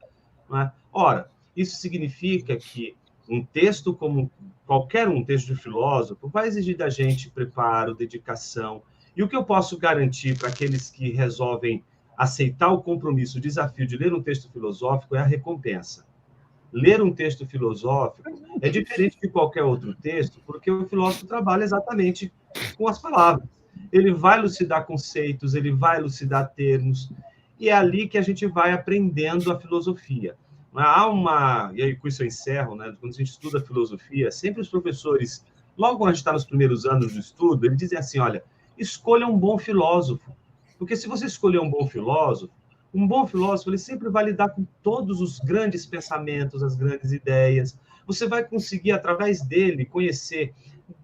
Né? Ora, isso significa que um texto como qualquer um texto de filósofo vai exigir da gente preparo, dedicação. E o que eu posso garantir para aqueles que resolvem aceitar o compromisso, o desafio de ler um texto filosófico é a recompensa. Ler um texto filosófico é diferente de qualquer outro texto, porque o filósofo trabalha exatamente com as palavras. Ele vai elucidar conceitos, ele vai elucidar termos, e é ali que a gente vai aprendendo a filosofia. E aí com isso eu encerro, né? Quando a gente estuda filosofia, sempre os professores, logo quando a gente está nos primeiros anos do estudo, eles dizem assim, olha, escolha um bom filósofo, Porque se você escolher um bom filósofo, ele sempre vai lidar com todos os grandes pensamentos, as grandes ideias. Você vai conseguir, através dele, conhecer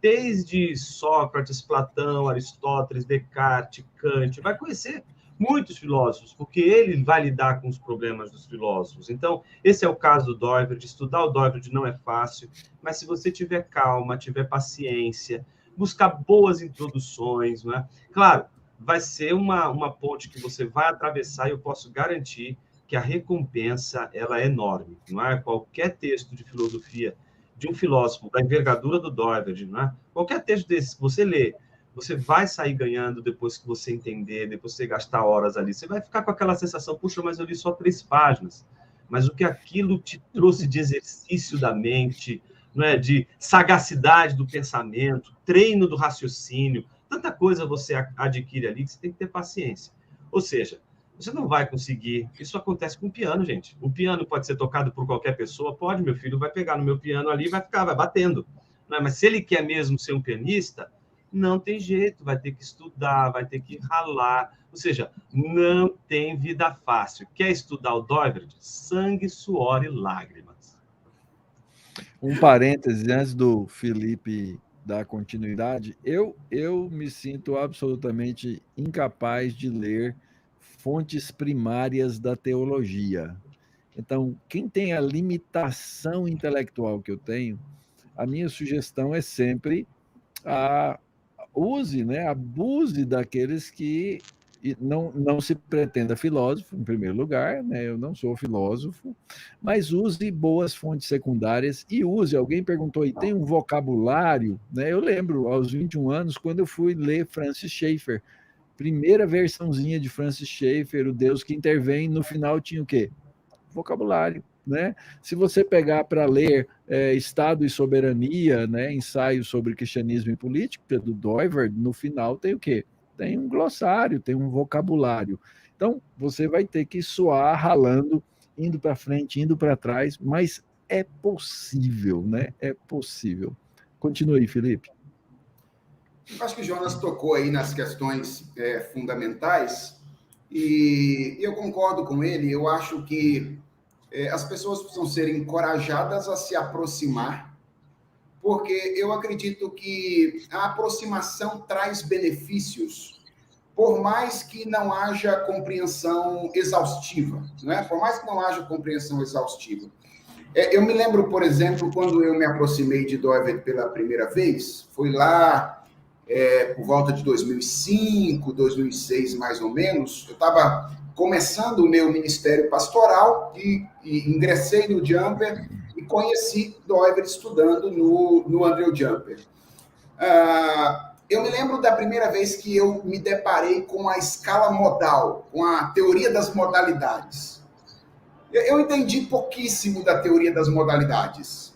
desde Sócrates, Platão, Aristóteles, Descartes, Kant, vai conhecer muitos filósofos, porque ele vai lidar com os problemas dos filósofos. Então, esse é o caso do Doiverd. Estudar o Doiverd não é fácil, mas se você tiver calma, tiver paciência, buscar boas introduções, não é? Claro, vai ser uma ponte que você vai atravessar e eu posso garantir que a recompensa ela é enorme, não é? Qualquer texto de filosofia de um filósofo da envergadura do Doiverd, não é? Qualquer texto desse que você lê, você vai sair ganhando depois que você entender, depois que você gastar horas ali. Você vai ficar com aquela sensação, puxa, mas eu li só 3 páginas. Mas o que aquilo te trouxe de exercício da mente, não é? De sagacidade do pensamento, treino do raciocínio, tanta coisa você adquire ali que você tem que ter paciência. Ou seja, você não vai conseguir. Isso acontece com o piano, gente. O piano pode ser tocado por qualquer pessoa? Pode, meu filho vai pegar no meu piano ali e vai batendo. Não é? Mas se ele quer mesmo ser um pianista, não tem jeito, vai ter que estudar, vai ter que ralar. Ou seja, não tem vida fácil. Quer estudar o Doiverd? Sangue, suor e lágrimas. Um parêntese antes do Felipe dar continuidade, eu me sinto absolutamente incapaz de ler fontes primárias da teologia. Então, quem tem a limitação intelectual que eu tenho, a minha sugestão é sempre abuse daqueles que não se pretenda filósofo, em primeiro lugar, né? Eu não sou filósofo, mas use boas fontes secundárias e use. Alguém perguntou, e tem um vocabulário? Né? Eu lembro, aos 21 anos, quando eu fui ler Francis Schaeffer, primeira versãozinha de Francis Schaeffer, o Deus que intervém, no final tinha o quê? Vocabulário. Né? Se você pegar para ler Estado e Soberania, né, ensaio sobre cristianismo e política, do Doiverd, no final tem o quê? Tem um glossário, tem um vocabulário. Então, você vai ter que suar ralando, indo para frente, indo para trás, mas é possível, né? É possível. Continue, Felipe. Acho que o Jonas tocou aí nas questões fundamentais e eu concordo com ele. Eu acho que as pessoas precisam ser encorajadas a se aproximar, porque eu acredito que a aproximação traz benefícios, por mais que não haja compreensão exaustiva, né? Por mais que não haja compreensão exaustiva. Eu me lembro, por exemplo, quando eu me aproximei de Doiverd pela primeira vez, foi lá por volta de 2005, 2006, mais ou menos. Eu estava começando o meu ministério pastoral e ingressei no Jumper e conheci Doiverd estudando no Andrew Jumper. Eu me lembro da primeira vez que eu me deparei com a escala modal, com a teoria das modalidades. Eu entendi pouquíssimo da teoria das modalidades,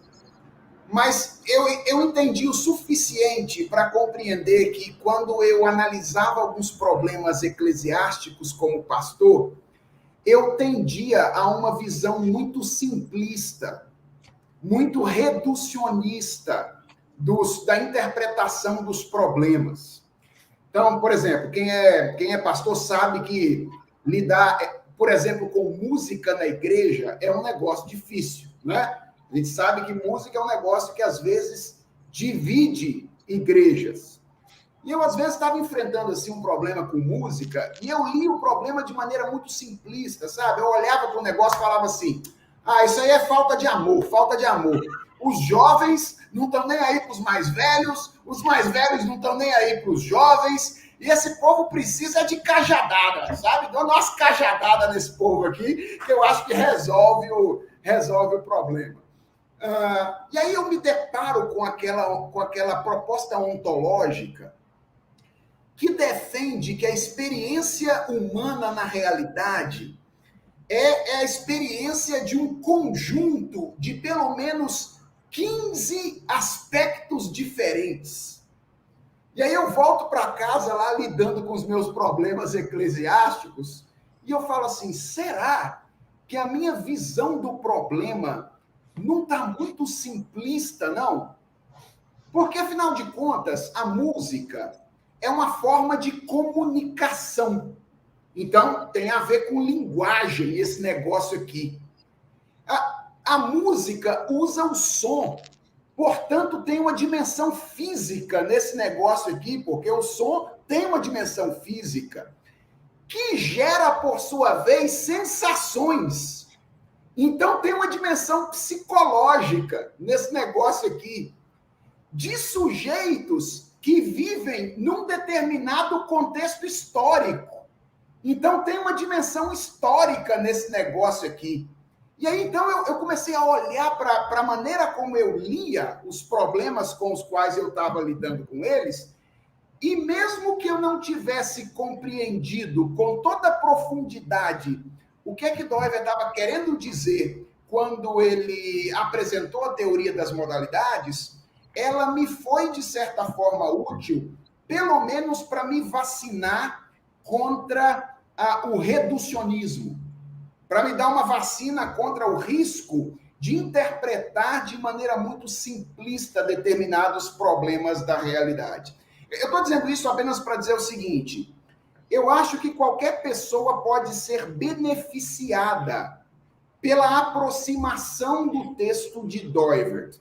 mas eu entendi o suficiente para compreender que quando eu analisava alguns problemas eclesiásticos como pastor, eu tendia a uma visão muito simplista, muito reducionista da interpretação dos problemas. Então, por exemplo, quem é pastor sabe que lidar, por exemplo, com música na igreja é um negócio difícil, né? A gente sabe que música é um negócio que, às vezes, divide igrejas. E eu, às vezes, estava enfrentando assim, um problema com música e eu li o problema de maneira muito simplista, sabe? Eu olhava para o negócio e falava assim, isso aí é falta de amor, falta de amor. Os jovens não estão nem aí para os mais velhos não estão nem aí para os jovens, e esse povo precisa de cajadada, sabe? Dá umas cajadadas nesse povo aqui, que eu acho que resolve o problema. E aí eu me deparo com aquela proposta ontológica que defende que a experiência humana na realidade é a experiência de um conjunto de pelo menos 15 aspectos diferentes. E aí eu volto para casa lá lidando com os meus problemas eclesiásticos e eu falo assim, será que a minha visão do problema não está muito simplista, não? Porque, afinal de contas, a música é uma forma de comunicação. Então, tem a ver com linguagem esse negócio aqui. A música usa o som, portanto, tem uma dimensão física nesse negócio aqui, porque o som tem uma dimensão física, que gera, por sua vez, sensações. Então, tem uma dimensão psicológica nesse negócio aqui, de sujeitos que vivem num determinado contexto histórico. Então, tem uma dimensão histórica nesse negócio aqui. E aí, então, eu comecei a olhar para a maneira como eu lia os problemas com os quais eu estava lidando com eles, e mesmo que eu não tivesse compreendido com toda a profundidade o que é que Doiver estava querendo dizer quando ele apresentou a teoria das modalidades, ela me foi, de certa forma, útil, pelo menos para me vacinar contra o reducionismo, para me dar uma vacina contra o risco de interpretar de maneira muito simplista determinados problemas da realidade. Eu estou dizendo isso apenas para dizer o seguinte: eu acho que qualquer pessoa pode ser beneficiada pela aproximação do texto de Doivert,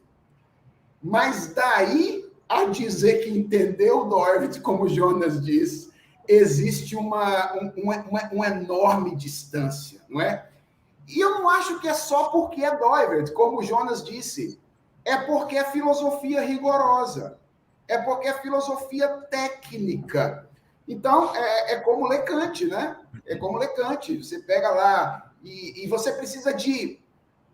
mas daí a dizer que entendeu Doivert, como Jonas diz, existe uma enorme distância, não é? E eu não acho que é só porque é Doivert, como Jonas disse, é porque é filosofia rigorosa, é porque é filosofia técnica. Então, é como ler Kant, né? É como ler Kant. Você pega lá e você precisa de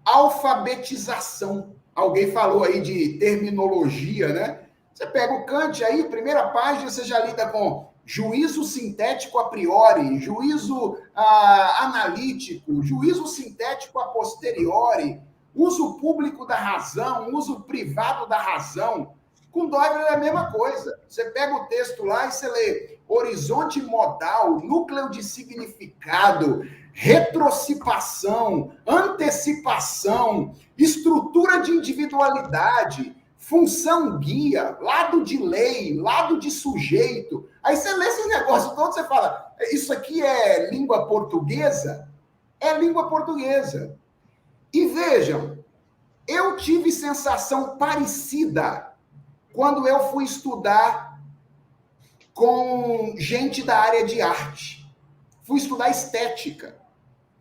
alfabetização. Alguém falou aí de terminologia, né? Você pega o Kant aí, primeira página, você já lida com juízo sintético a priori, juízo analítico, juízo sintético a posteriori, uso público da razão, uso privado da razão. Com Doivert é a mesma coisa. Você pega o texto lá e você lê horizonte modal, núcleo de significado, retrocipação, antecipação, estrutura de individualidade, função guia, lado de lei, lado de sujeito. Aí você lê esse negócio todo, você fala, isso aqui é língua portuguesa? É língua portuguesa. E vejam, eu tive sensação parecida quando eu fui estudar com gente da área de arte. Fui estudar estética,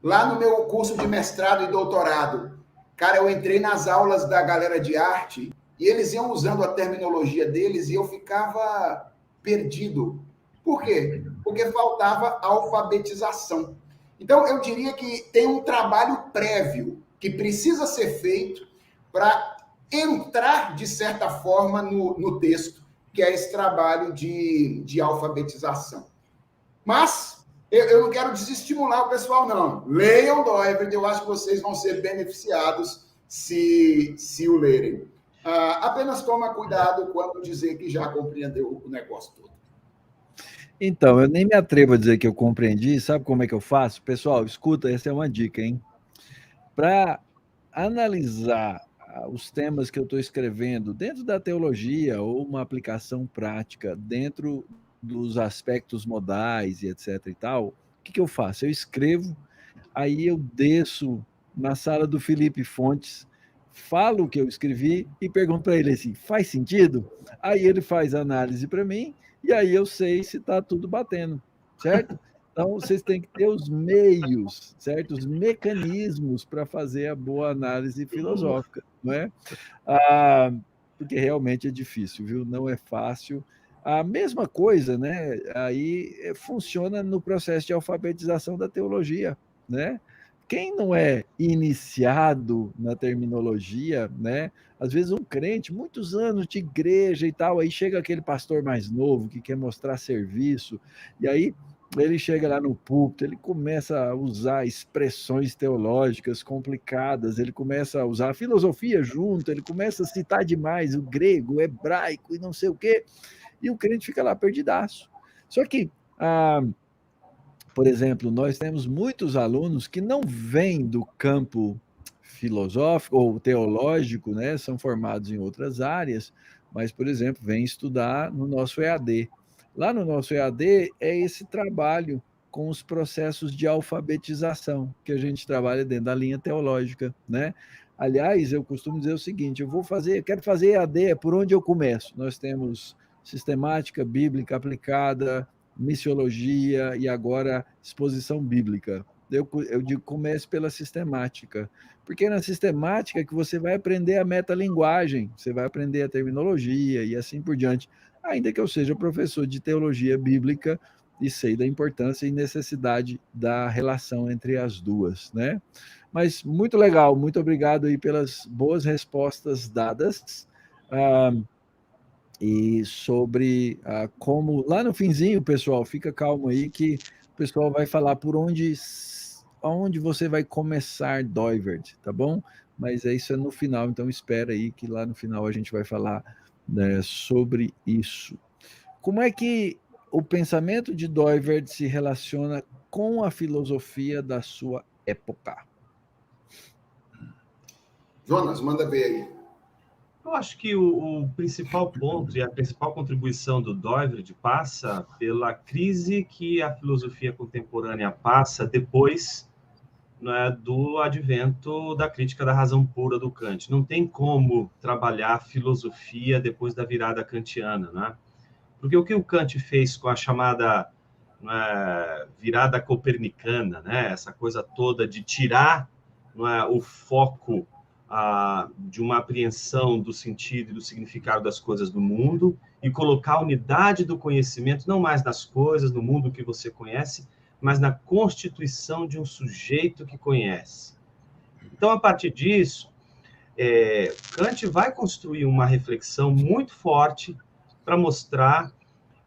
lá no meu curso de mestrado e doutorado. Cara, eu entrei nas aulas da galera de arte e eles iam usando a terminologia deles e eu ficava perdido. Por quê? Porque faltava alfabetização. Então, eu diria que tem um trabalho prévio que precisa ser feito para entrar, de certa forma, no texto, que é esse trabalho de alfabetização. Mas eu não quero desestimular o pessoal, não. Leiam Doivert, eu acho que vocês vão ser beneficiados se o lerem. Apenas toma cuidado quando dizer que já compreendeu o negócio todo. Então, eu nem me atrevo a dizer que eu compreendi. Sabe como é que eu faço? Pessoal, escuta, essa é uma dica, hein? Para analisar os temas que eu estou escrevendo dentro da teologia ou uma aplicação prática dentro dos aspectos modais e etc e tal, o que eu faço? Eu escrevo, aí eu desço na sala do Felipe Fontes, falo o que eu escrevi e pergunto para ele assim, faz sentido? Aí ele faz a análise para mim e aí eu sei se está tudo batendo, certo? Então, vocês têm que ter os meios, certo? Os mecanismos para fazer a boa análise filosófica, não é? Porque realmente é difícil, viu? Não é fácil. A mesma coisa, né? Aí funciona no processo de alfabetização da teologia, né? Quem não é iniciado na terminologia, né? Às vezes um crente, muitos anos de igreja e tal, aí chega aquele pastor mais novo que quer mostrar serviço, e aí ele chega lá no púlpito, ele começa a usar expressões teológicas complicadas, ele começa a usar a filosofia junto, ele começa a citar demais o grego, o hebraico e não sei o quê, e o crente fica lá perdidaço. Só que, por exemplo, nós temos muitos alunos que não vêm do campo filosófico ou teológico, né? São formados em outras áreas, mas, por exemplo, vêm estudar no nosso EAD. Lá no nosso EAD é esse trabalho com os processos de alfabetização que a gente trabalha dentro da linha teológica, né? Aliás, eu costumo dizer o seguinte: quero fazer EAD, por onde eu começo? Nós temos sistemática bíblica aplicada, missiologia e agora exposição bíblica. Eu digo, comece pela sistemática, porque é na sistemática que você vai aprender a metalinguagem, você vai aprender a terminologia e assim por diante, ainda que eu seja professor de teologia bíblica e sei da importância e necessidade da relação entre as duas, né? Mas muito legal, muito obrigado aí pelas boas respostas dadas. E sobre como, lá no finzinho, pessoal, fica calmo aí que o pessoal vai falar por onde você vai começar Doivert, tá bom? Mas isso é no final, então espera aí que lá no final a gente vai falar, né, sobre isso. Como é que o pensamento de Doivert se relaciona com a filosofia da sua época? Jonas, manda ver aí. Eu acho que o principal ponto e a principal contribuição do Doivert passa pela crise que a filosofia contemporânea passa depois, né, do advento da crítica da razão pura do Kant. Não tem como trabalhar filosofia depois da virada kantiana, né? Porque o que o Kant fez com a chamada, né, virada copernicana, né, essa coisa toda de tirar, né, o foco de uma apreensão do sentido e do significado das coisas do mundo e colocar a unidade do conhecimento não mais nas coisas, no mundo que você conhece, mas na constituição de um sujeito que conhece. Então, a partir disso, Kant vai construir uma reflexão muito forte para mostrar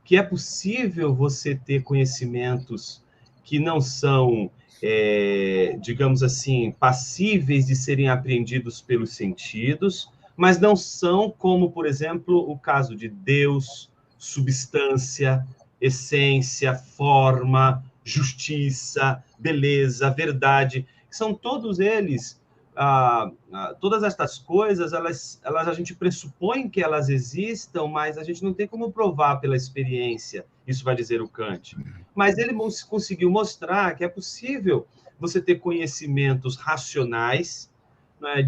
que é possível você ter conhecimentos que não são, digamos assim, passíveis de serem apreendidos pelos sentidos, mas não são como, por exemplo, o caso de Deus, substância, essência, forma, justiça, beleza, verdade, que são todos eles, todas estas coisas, elas a gente pressupõe que elas existam, mas a gente não tem como provar pela experiência, isso vai dizer o Kant. Mas ele conseguiu mostrar que é possível você ter conhecimentos racionais, né,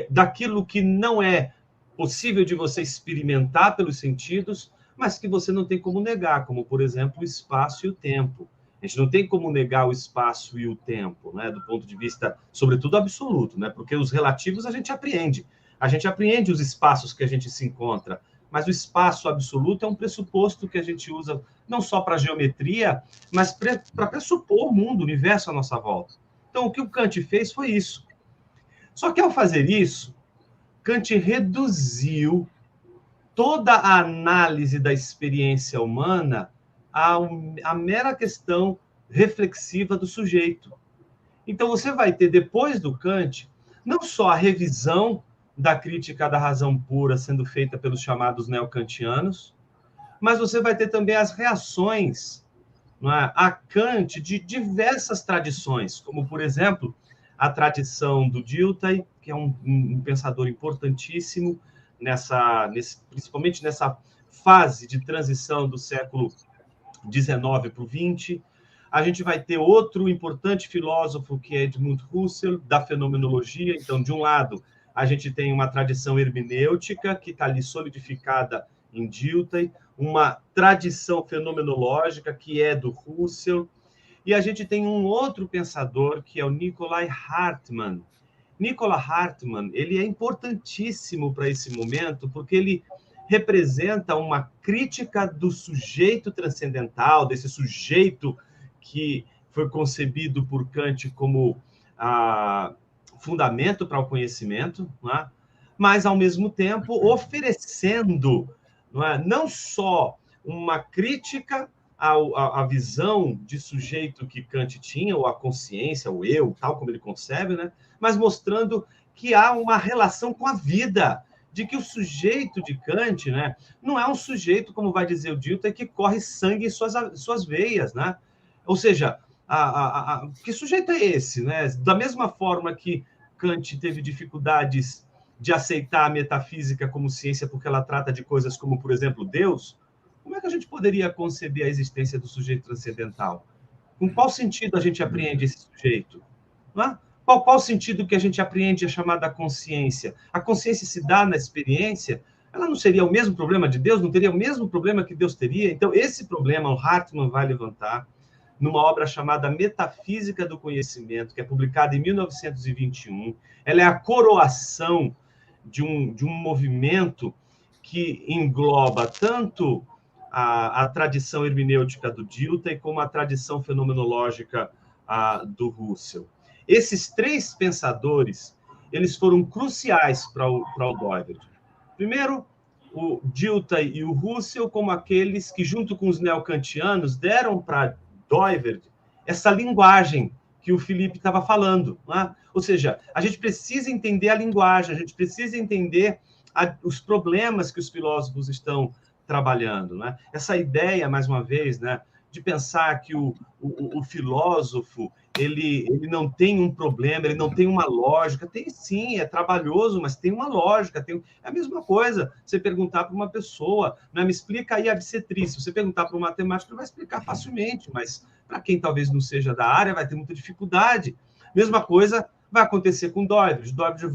daquilo que não é possível de você experimentar pelos sentidos, mas que você não tem como negar, como, por exemplo, o espaço e o tempo. A gente não tem como negar o espaço e o tempo, né, do ponto de vista, sobretudo, absoluto, né, porque os relativos a gente apreende os espaços que a gente se encontra, mas o espaço absoluto é um pressuposto que a gente usa não só para geometria, mas para pressupor o mundo, o universo à nossa volta. Então, o que o Kant fez foi isso. Só que, ao fazer isso, Kant reduziu toda a análise da experiência humana à mera questão reflexiva do sujeito. Então, você vai ter, depois do Kant, não só a revisão da crítica da razão pura sendo feita pelos chamados neocantianos, mas você vai ter também as reações, não é, a Kant de diversas tradições, como, por exemplo, a tradição do Dilthey, que é um pensador importantíssimo, principalmente nessa fase de transição do século XIX para o XX. A gente vai ter outro importante filósofo, que é Edmund Husserl, da fenomenologia. Então, de um lado, a gente tem uma tradição hermenêutica, que está ali solidificada em Dilthey, uma tradição fenomenológica, que é do Husserl, e a gente tem um outro pensador, que é o Nicolai Hartmann. Nicolai Hartmann, ele é importantíssimo para esse momento, porque ele representa uma crítica do sujeito transcendental, desse sujeito que foi concebido por Kant como fundamento para o conhecimento, não é? Mas, ao mesmo tempo, oferecendo não só uma crítica à visão de sujeito que Kant tinha, ou a consciência, o eu, tal como ele concebe, né? Mas mostrando que há uma relação com a vida, de que o sujeito de Kant, né, não é um sujeito, como vai dizer o Dilthey, que corre sangue em suas veias, né? Ou seja, que sujeito é esse, né? Da mesma forma que Kant teve dificuldades de aceitar a metafísica como ciência porque ela trata de coisas como, por exemplo, Deus, como é que a gente poderia conceber a existência do sujeito transcendental? Com qual sentido a gente apreende esse sujeito? Não é? Qual o sentido que a gente apreende a chamada consciência? A consciência se dá na experiência? Ela não seria o mesmo problema de Deus? Não teria o mesmo problema que Deus teria? Então, esse problema o Hartmann vai levantar numa obra chamada Metafísica do Conhecimento, que é publicada em 1921. Ela é a coroação de um movimento que engloba tanto a tradição hermenêutica do Dilthey como a tradição fenomenológica do Russell. Esses três pensadores, eles foram cruciais para o Doiverd. Primeiro, o Dilthey e o Russell como aqueles que, junto com os neocantianos, deram para Doiverd essa linguagem que o Felipe estava falando. Né? Ou seja, a gente precisa entender a linguagem, a gente precisa entender os problemas que os filósofos estão trabalhando. Né? Essa ideia, mais uma vez, né, de pensar que o filósofo ele não tem um problema, ele não tem uma lógica. Tem sim, é trabalhoso, mas tem uma lógica. É a mesma coisa você perguntar para uma pessoa, né, me explica aí a bissetriz. Você perguntar para um matemático, ele vai explicar facilmente, mas para quem talvez não seja da área, vai ter muita dificuldade. Mesma coisa vai acontecer com o Doiverd. O Doiverd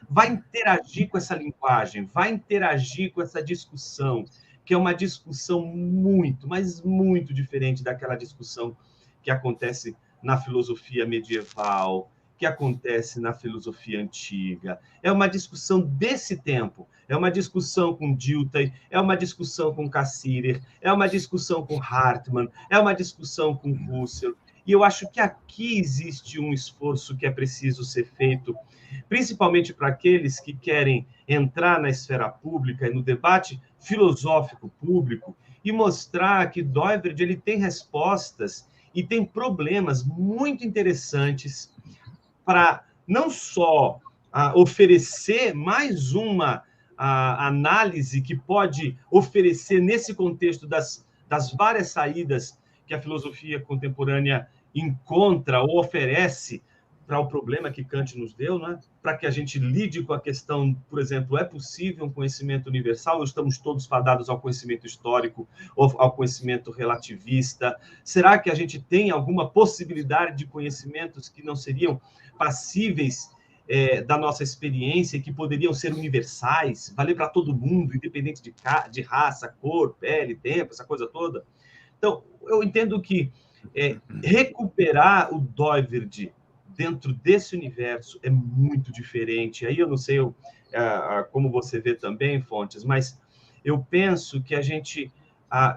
vai interagir com essa linguagem, vai interagir com essa discussão, que é uma discussão muito, mas muito diferente daquela discussão que acontece na filosofia medieval, que acontece na filosofia antiga. É uma discussão desse tempo. É uma discussão com Dilthey, é uma discussão com Cassirer, é uma discussão com Hartmann, é uma discussão com Russell. E eu acho que aqui existe um esforço que é preciso ser feito, principalmente para aqueles que querem entrar na esfera pública e no debate filosófico público e mostrar que Doiverd ele tem respostas e tem problemas muito interessantes para não só oferecer mais uma análise que pode oferecer nesse contexto das várias saídas que a filosofia contemporânea encontra ou oferece para o problema que Kant nos deu, né? Para que a gente lide com a questão, por exemplo, é possível um conhecimento universal ou estamos todos fadados ao conhecimento histórico ou ao conhecimento relativista? Será que a gente tem alguma possibilidade de conhecimentos que não seriam passíveis da nossa experiência e que poderiam ser universais, valer para todo mundo, independente de raça, cor, pele, tempo, essa coisa toda? Então, eu entendo que recuperar o Doiverd dentro desse universo é muito diferente. Aí eu não sei como você vê também, Fontes, mas eu penso que a gente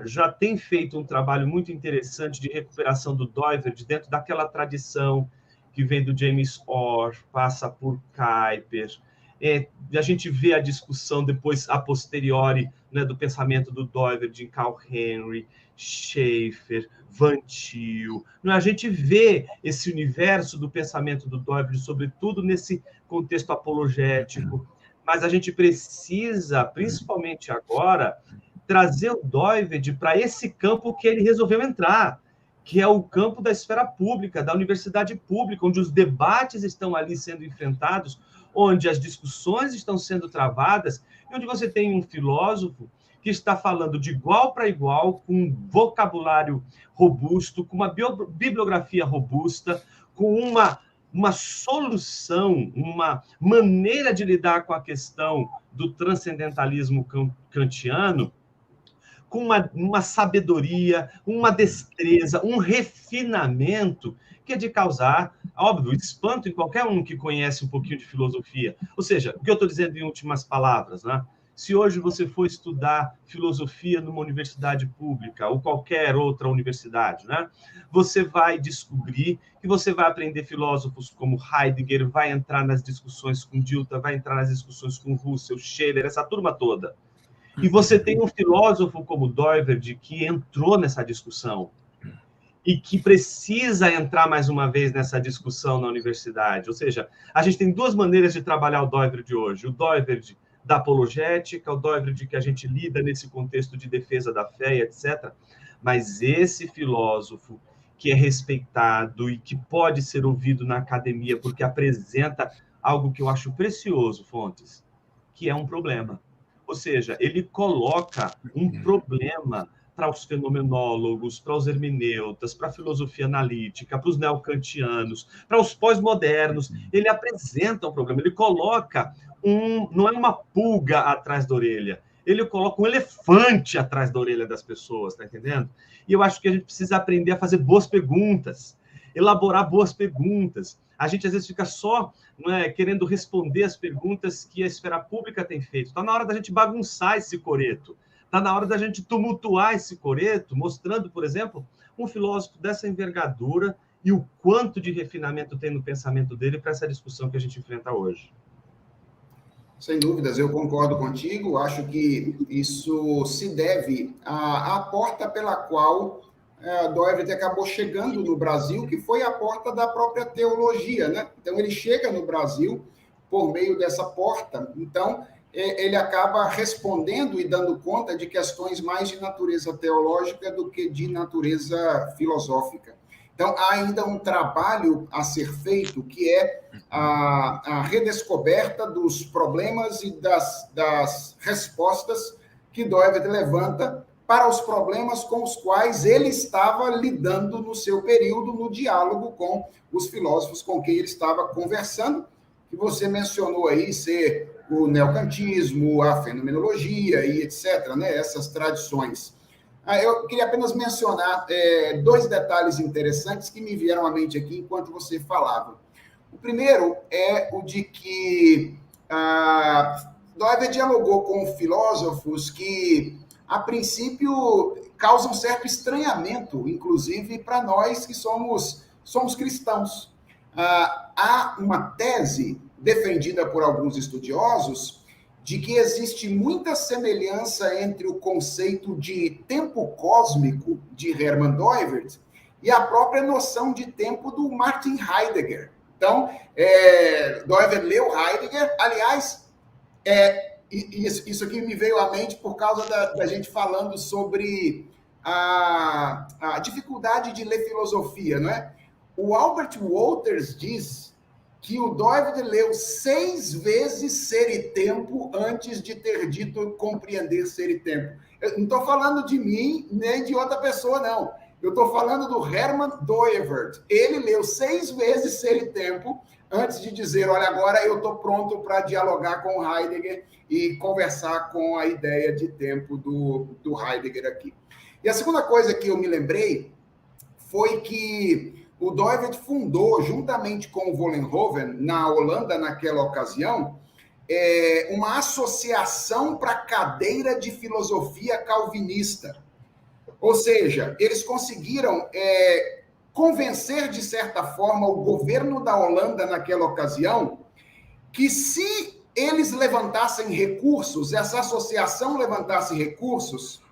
já tem feito um trabalho muito interessante de recuperação do Doiverd dentro daquela tradição que vem do James Orr, passa por Kuyper. A gente vê a discussão depois, a posteriori, né, do pensamento do Doiverd em Carl Henry, Schaeffer, Van Til. A gente vê esse universo do pensamento do Doiverd, sobretudo nesse contexto apologético, mas a gente precisa, principalmente agora, trazer o Doiverd para esse campo que ele resolveu entrar, que é o campo da esfera pública, da universidade pública, onde os debates estão ali sendo enfrentados, onde as discussões estão sendo travadas, e onde você tem um filósofo que está falando de igual para igual, com um vocabulário robusto, com uma bibliografia robusta, com uma solução, uma maneira de lidar com a questão do transcendentalismo kantiano, com uma sabedoria, uma destreza, um refinamento que é de causar, óbvio, espanto em qualquer um que conhece um pouquinho de filosofia. Ou seja, o que eu estou dizendo em últimas palavras, né? Se hoje você for estudar filosofia numa universidade pública ou qualquer outra universidade, né, você vai descobrir que você vai aprender filósofos como Heidegger, vai entrar nas discussões com Dilthey, vai entrar nas discussões com Russell, Scheler, essa turma toda. E você tem um filósofo como Doiverd que entrou nessa discussão e que precisa entrar mais uma vez nessa discussão na universidade. Ou seja, a gente tem duas maneiras de trabalhar o Doiverd hoje. O Doiverd da apologética, o Doiverd que a gente lida nesse contexto de defesa da fé, etc. Mas esse filósofo que é respeitado e que pode ser ouvido na academia porque apresenta algo que eu acho precioso, Fontes, que é um problema. Ou seja, ele coloca um problema para os fenomenólogos, para os hermeneutas, para a filosofia analítica, para os neocantianos, para os pós-modernos. Ele apresenta um problema, ele coloca não é uma pulga atrás da orelha, ele coloca um elefante atrás da orelha das pessoas, tá entendendo? E eu acho que a gente precisa aprender a fazer boas perguntas, elaborar boas perguntas. A gente, às vezes, fica só querendo responder as perguntas que a esfera pública tem feito. Está na hora da gente bagunçar esse coreto. Está na hora da gente tumultuar esse coreto, mostrando, por exemplo, um filósofo dessa envergadura e o quanto de refinamento tem no pensamento dele para essa discussão que a gente enfrenta hoje. Sem dúvidas, eu concordo contigo. Acho que isso se deve à porta pela qual Doivert acabou chegando no Brasil, que foi a porta da própria teologia, né? Então, ele chega no Brasil por meio dessa porta. Então, ele acaba respondendo e dando conta de questões mais de natureza teológica do que de natureza filosófica. Então, há ainda um trabalho a ser feito, que é a redescoberta dos problemas e das respostas que Doivert levanta para os problemas com os quais ele estava lidando no seu período, no diálogo com os filósofos com quem ele estava conversando, que você mencionou aí ser o neocantismo, a fenomenologia e etc., né? Essas tradições. Eu queria apenas mencionar dois detalhes interessantes que me vieram à mente aqui enquanto você falava. O primeiro é o de que Doivert dialogou com filósofos que, a princípio, causam certo estranhamento, inclusive para nós que somos cristãos. Há uma tese defendida por alguns estudiosos de que existe muita semelhança entre o conceito de tempo cósmico de Hermann Doivert e a própria noção de tempo do Martin Heidegger. Então, Doivert leu Heidegger, aliás, isso aqui me veio à mente por causa da gente falando sobre a dificuldade de ler filosofia, não é? O Albert Wolters diz que o Doivert leu 6 vezes Ser e Tempo antes de ter dito compreender Ser e Tempo. Eu não estou falando de mim nem de outra pessoa, não. Eu estou falando do Hermann Doivert. Ele leu 6 vezes Ser e Tempo antes de dizer, olha, agora eu estou pronto para dialogar com Heidegger e conversar com a ideia de tempo do Heidegger aqui. E a segunda coisa que eu me lembrei foi que o Doivert fundou, juntamente com o Vollenhoven, na Holanda, naquela ocasião, uma associação para a cadeira de filosofia calvinista. Ou seja, eles conseguiram convencer, de certa forma, o governo da Holanda, naquela ocasião, que se eles levantassem recursos, essa associação levantasse recursos,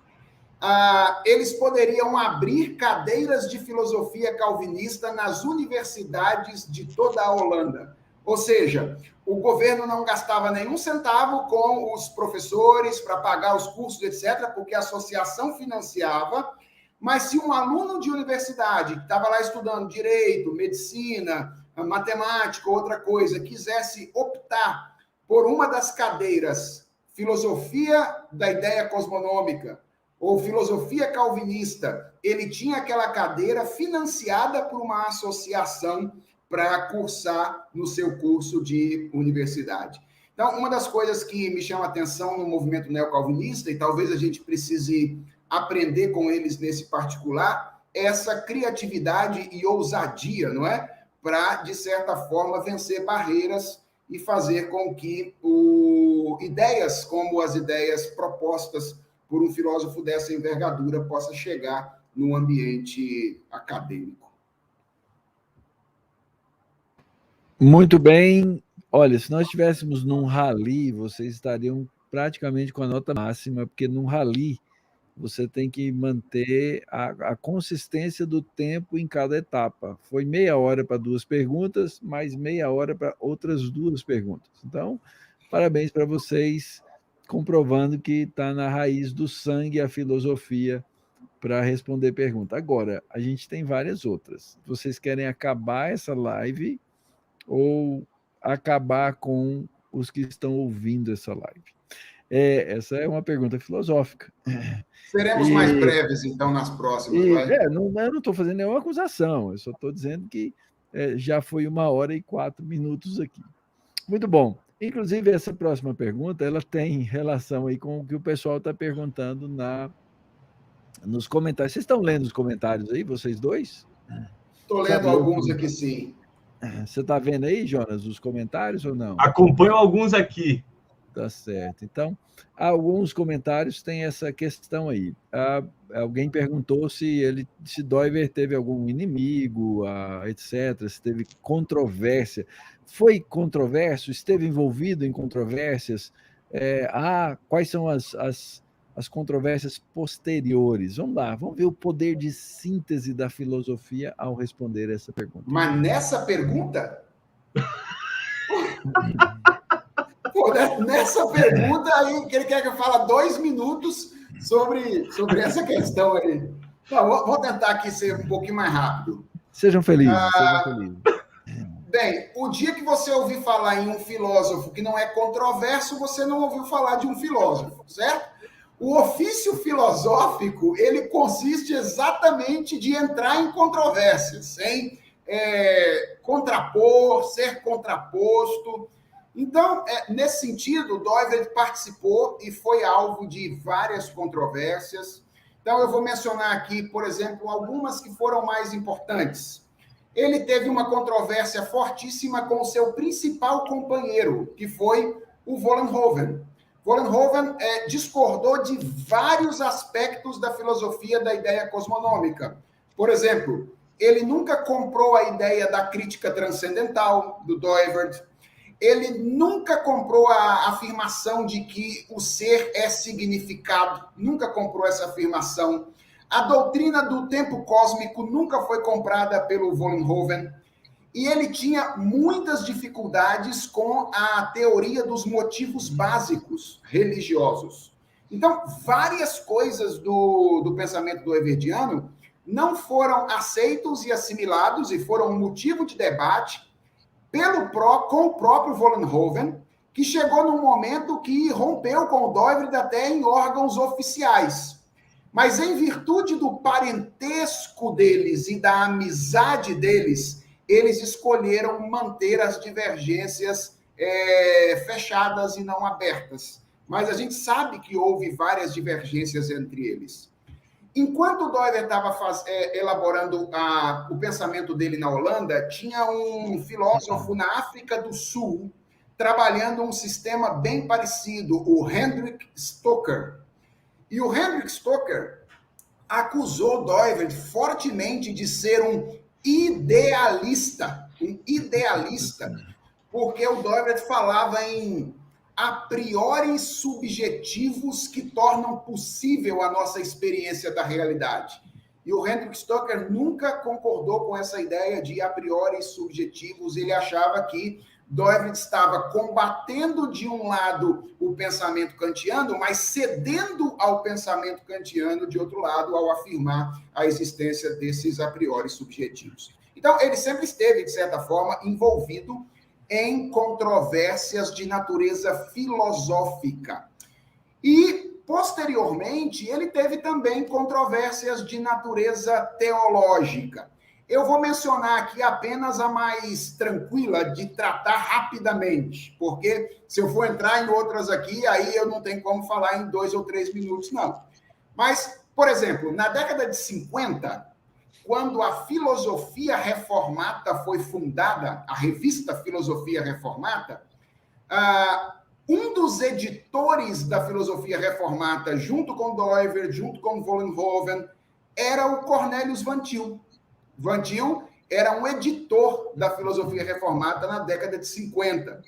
eles poderiam abrir cadeiras de filosofia calvinista nas universidades de toda a Holanda. Ou seja, o governo não gastava nenhum centavo com os professores para pagar os cursos, etc., porque a associação financiava, mas se um aluno de universidade que estava lá estudando direito, medicina, matemática, outra coisa, quisesse optar por uma das cadeiras, filosofia da ideia cosmonômica, ou filosofia calvinista, ele tinha aquela cadeira financiada por uma associação para cursar no seu curso de universidade. Então, uma das coisas que me chama a atenção no movimento neocalvinista, e talvez a gente precise aprender com eles nesse particular, é essa criatividade e ousadia, não é? Para, de certa forma, vencer barreiras e fazer com que ideias como as ideias propostas por um filósofo dessa envergadura possa chegar no ambiente acadêmico. Muito bem. Olha, se nós estivéssemos num rally, vocês estariam praticamente com a nota máxima, porque num rally você tem que manter a consistência do tempo em cada etapa. Foi meia hora para 2 perguntas, mais meia hora para outras 2 perguntas. Então, parabéns para vocês, comprovando que está na raiz do sangue a filosofia para responder pergunta. Agora, a gente tem várias outras. Vocês querem acabar essa live ou acabar com os que estão ouvindo essa live? Essa é uma pergunta filosófica. Seremos mais breves, então, nas próximas, vai? Eu não estou fazendo nenhuma acusação, eu só estou dizendo que já foi 1h04 aqui. Muito bom. Inclusive, essa próxima pergunta, ela tem relação aí com o que o pessoal está perguntando nos comentários. Vocês estão lendo os comentários aí, vocês dois? Estou lendo alguns aqui, sim. Você está vendo aí, Jonas, os comentários ou não? Acompanho alguns aqui. Tá certo. Então, alguns comentários têm essa questão aí. Alguém perguntou se Doiver teve algum inimigo, etc., se teve controvérsia. Foi controverso? Esteve envolvido em controvérsias? Quais são as controvérsias posteriores? Vamos lá, vamos ver o poder de síntese da filosofia ao responder essa pergunta. Mas nessa pergunta... Pô, nessa pergunta aí, que ele quer que eu fale 2 minutos sobre essa questão aí. Não, vou tentar aqui ser um pouquinho mais rápido. Sejam felizes, sejam felizes. Bem, o dia que você ouvir falar em um filósofo que não é controverso, você não ouviu falar de um filósofo, certo? O ofício filosófico, ele consiste exatamente de entrar em controvérsias, sem contrapor, ser contraposto. Então, nesse sentido, Doiver participou e foi alvo de várias controvérsias. Então, eu vou mencionar aqui, por exemplo, algumas que foram mais importantes. Ele teve uma controvérsia fortíssima com o seu principal companheiro, que foi o Vollenhoven. Vollenhoven discordou de vários aspectos da filosofia da ideia cosmonômica. Por exemplo, ele nunca comprou a ideia da crítica transcendental, do Doivert. Ele nunca comprou a afirmação de que o ser é significado, nunca comprou essa afirmação. A doutrina do tempo cósmico nunca foi comprada pelo Vollenhoven. E ele tinha muitas dificuldades com a teoria dos motivos básicos religiosos. Então, várias coisas do pensamento doiverdiano não foram aceitos e assimilados e foram motivo de debate com o próprio Vollenhoven, que chegou num momento que rompeu com o Doivert até em órgãos oficiais. Mas em virtude do parentesco deles e da amizade deles, eles escolheram manter as divergências fechadas e não abertas. Mas a gente sabe que houve várias divergências entre eles. Enquanto o Doiver estava elaborando o pensamento dele na Holanda, tinha um filósofo na África do Sul trabalhando um sistema bem parecido, o Hendrik Stoker. E o Hendrik Stoker acusou Doiver fortemente de ser um idealista, porque o Doiver falava em a priori subjetivos que tornam possível a nossa experiência da realidade. E o Hendrik Stoker nunca concordou com essa ideia de a priori subjetivos. Ele achava que Doiver estava combatendo de um lado o pensamento kantiano, mas cedendo ao pensamento kantiano de outro lado, ao afirmar a existência desses a priori subjetivos. Então, ele sempre esteve, de certa forma, envolvido em controvérsias de natureza filosófica. E, posteriormente, ele teve também controvérsias de natureza teológica. Eu vou mencionar aqui apenas a mais tranquila de tratar rapidamente, porque se eu for entrar em outras aqui, aí eu não tenho como falar em 2 ou 3 minutos, não. Mas, por exemplo, na década de 50, quando a Filosofia Reformata foi fundada, a revista Filosofia Reformata, um dos editores da Filosofia Reformata, junto com Doiver, junto com Vollenhoven, era o Cornelius Van Til. Van Til era um editor da Filosofia Reformata na década de 50.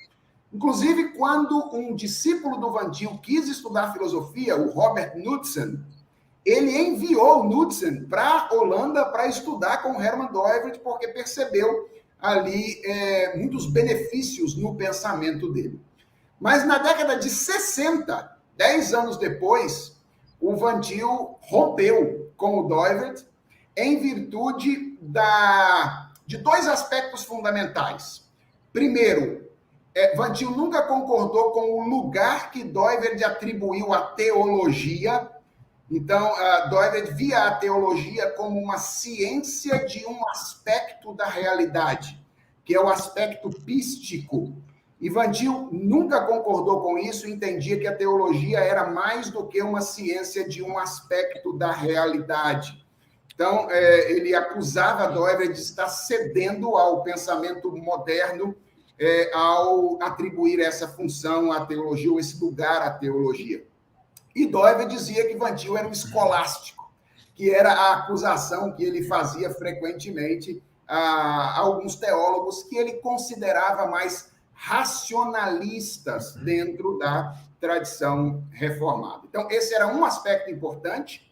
Inclusive, quando um discípulo do Van Til quis estudar filosofia, o Robert Knudsen, ele enviou Knudsen para a Holanda para estudar com Herman Doivert, porque percebeu ali muitos benefícios no pensamento dele. Mas na década de 60, 10 anos depois, o Van Til rompeu com o Doivert em virtude de 2 aspectos fundamentais. Primeiro, Van Til nunca concordou com o lugar que Doiverd atribuiu à teologia. Então, Doiverd via a teologia como uma ciência de um aspecto da realidade, que é o aspecto pístico. E Van Til nunca concordou com isso, entendia que a teologia era mais do que uma ciência de um aspecto da realidade. Então, ele acusava Doiverd de estar cedendo ao pensamento moderno ao atribuir essa função à teologia, ou esse lugar à teologia. E Doiverd dizia que Van Til era um escolástico, que era a acusação que ele fazia frequentemente a alguns teólogos que ele considerava mais racionalistas dentro da tradição reformada. Então, esse era um aspecto importante.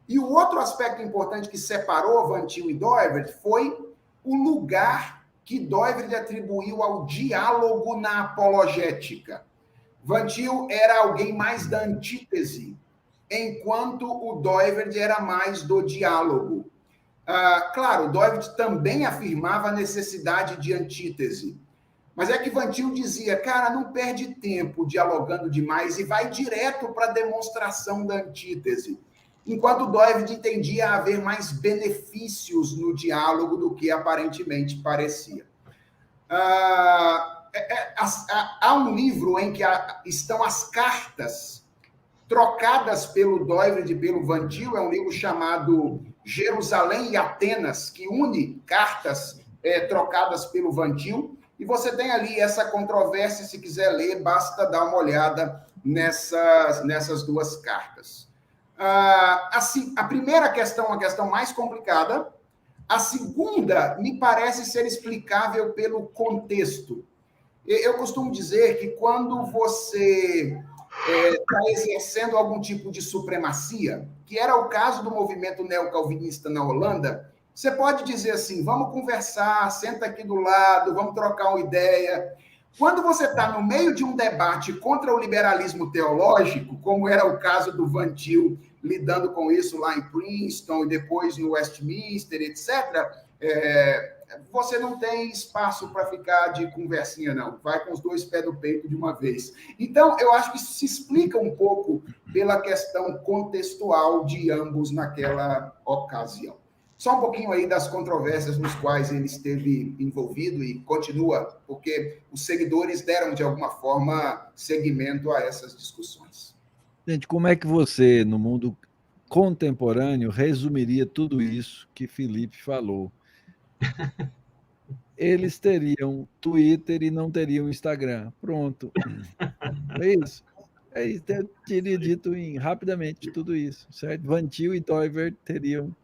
E o outro aspecto importante que separou Van Til e Doiverd foi o lugar que Doiverd atribuiu ao diálogo na apologética. Van Til era alguém mais da antítese, enquanto o Doiverd era mais do diálogo. Claro, Doiverd também afirmava a necessidade de antítese, mas é que Van Til dizia, cara, não perde tempo dialogando demais e vai direto para a demonstração da antítese, enquanto Doiverd entendia haver mais benefícios no diálogo do que aparentemente parecia. Há um livro em que estão as cartas trocadas pelo Doiverd e pelo Van Til, é um livro chamado Jerusalém e Atenas, que une cartas trocadas pelo Van Til, e você tem ali essa controvérsia, se quiser ler, basta dar uma olhada nessas duas cartas. Assim, a primeira questão é uma questão mais complicada, a segunda me parece ser explicável pelo contexto. Eu costumo dizer que quando você está exercendo algum tipo de supremacia, que era o caso do movimento neocalvinista na Holanda, você pode dizer assim, vamos conversar, senta aqui do lado, vamos trocar uma ideia. Quando você está no meio de um debate contra o liberalismo teológico, como era o caso do Van Til, lidando com isso lá em Princeton e depois no Westminster, etc., você não tem espaço para ficar de conversinha, não. Vai com os dois pés no peito de uma vez. Então, eu acho que isso se explica um pouco pela questão contextual de ambos naquela ocasião. Só um pouquinho aí das controvérsias nos quais ele esteve envolvido e continua, porque os seguidores deram, de alguma forma, seguimento a essas discussões. Gente, como é que você, no mundo contemporâneo, resumiria tudo isso que Felipe falou? Eles teriam Twitter e não teriam Instagram. Pronto. É isso. Eu teria dito rapidamente tudo isso, certo? Van Til e Doiverd teriam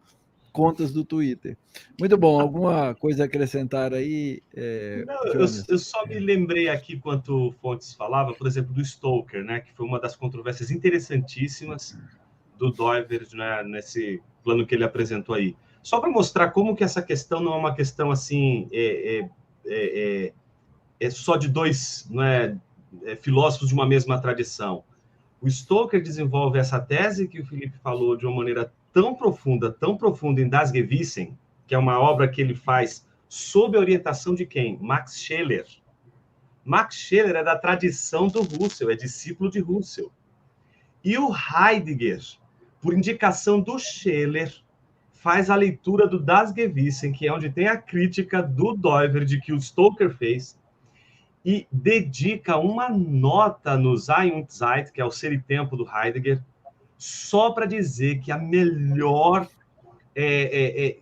contas do Twitter. Muito bom. Alguma coisa a acrescentar aí, Não, eu só me lembrei aqui, enquanto Fontes falava, por exemplo, do Stoker, né, que foi uma das controvérsias interessantíssimas do Doiverd, né, nesse plano que ele apresentou aí. Só para mostrar como que essa questão não é uma questão assim, só de dois, né, filósofos de uma mesma tradição. O Stoker desenvolve essa tese que o Felipe falou de uma maneira tão profunda em Das Gewissen, que é uma obra que ele faz sob a orientação de quem? Max Scheler. Max Scheler é da tradição do Russell, é discípulo de Russell. E o Heidegger, por indicação do Scheler, faz a leitura do Das Gewissen, que é onde tem a crítica do Doiverd que o Stoker fez, e dedica uma nota no Sein und Zeit, que é o Ser e Tempo do Heidegger, só para dizer que a melhor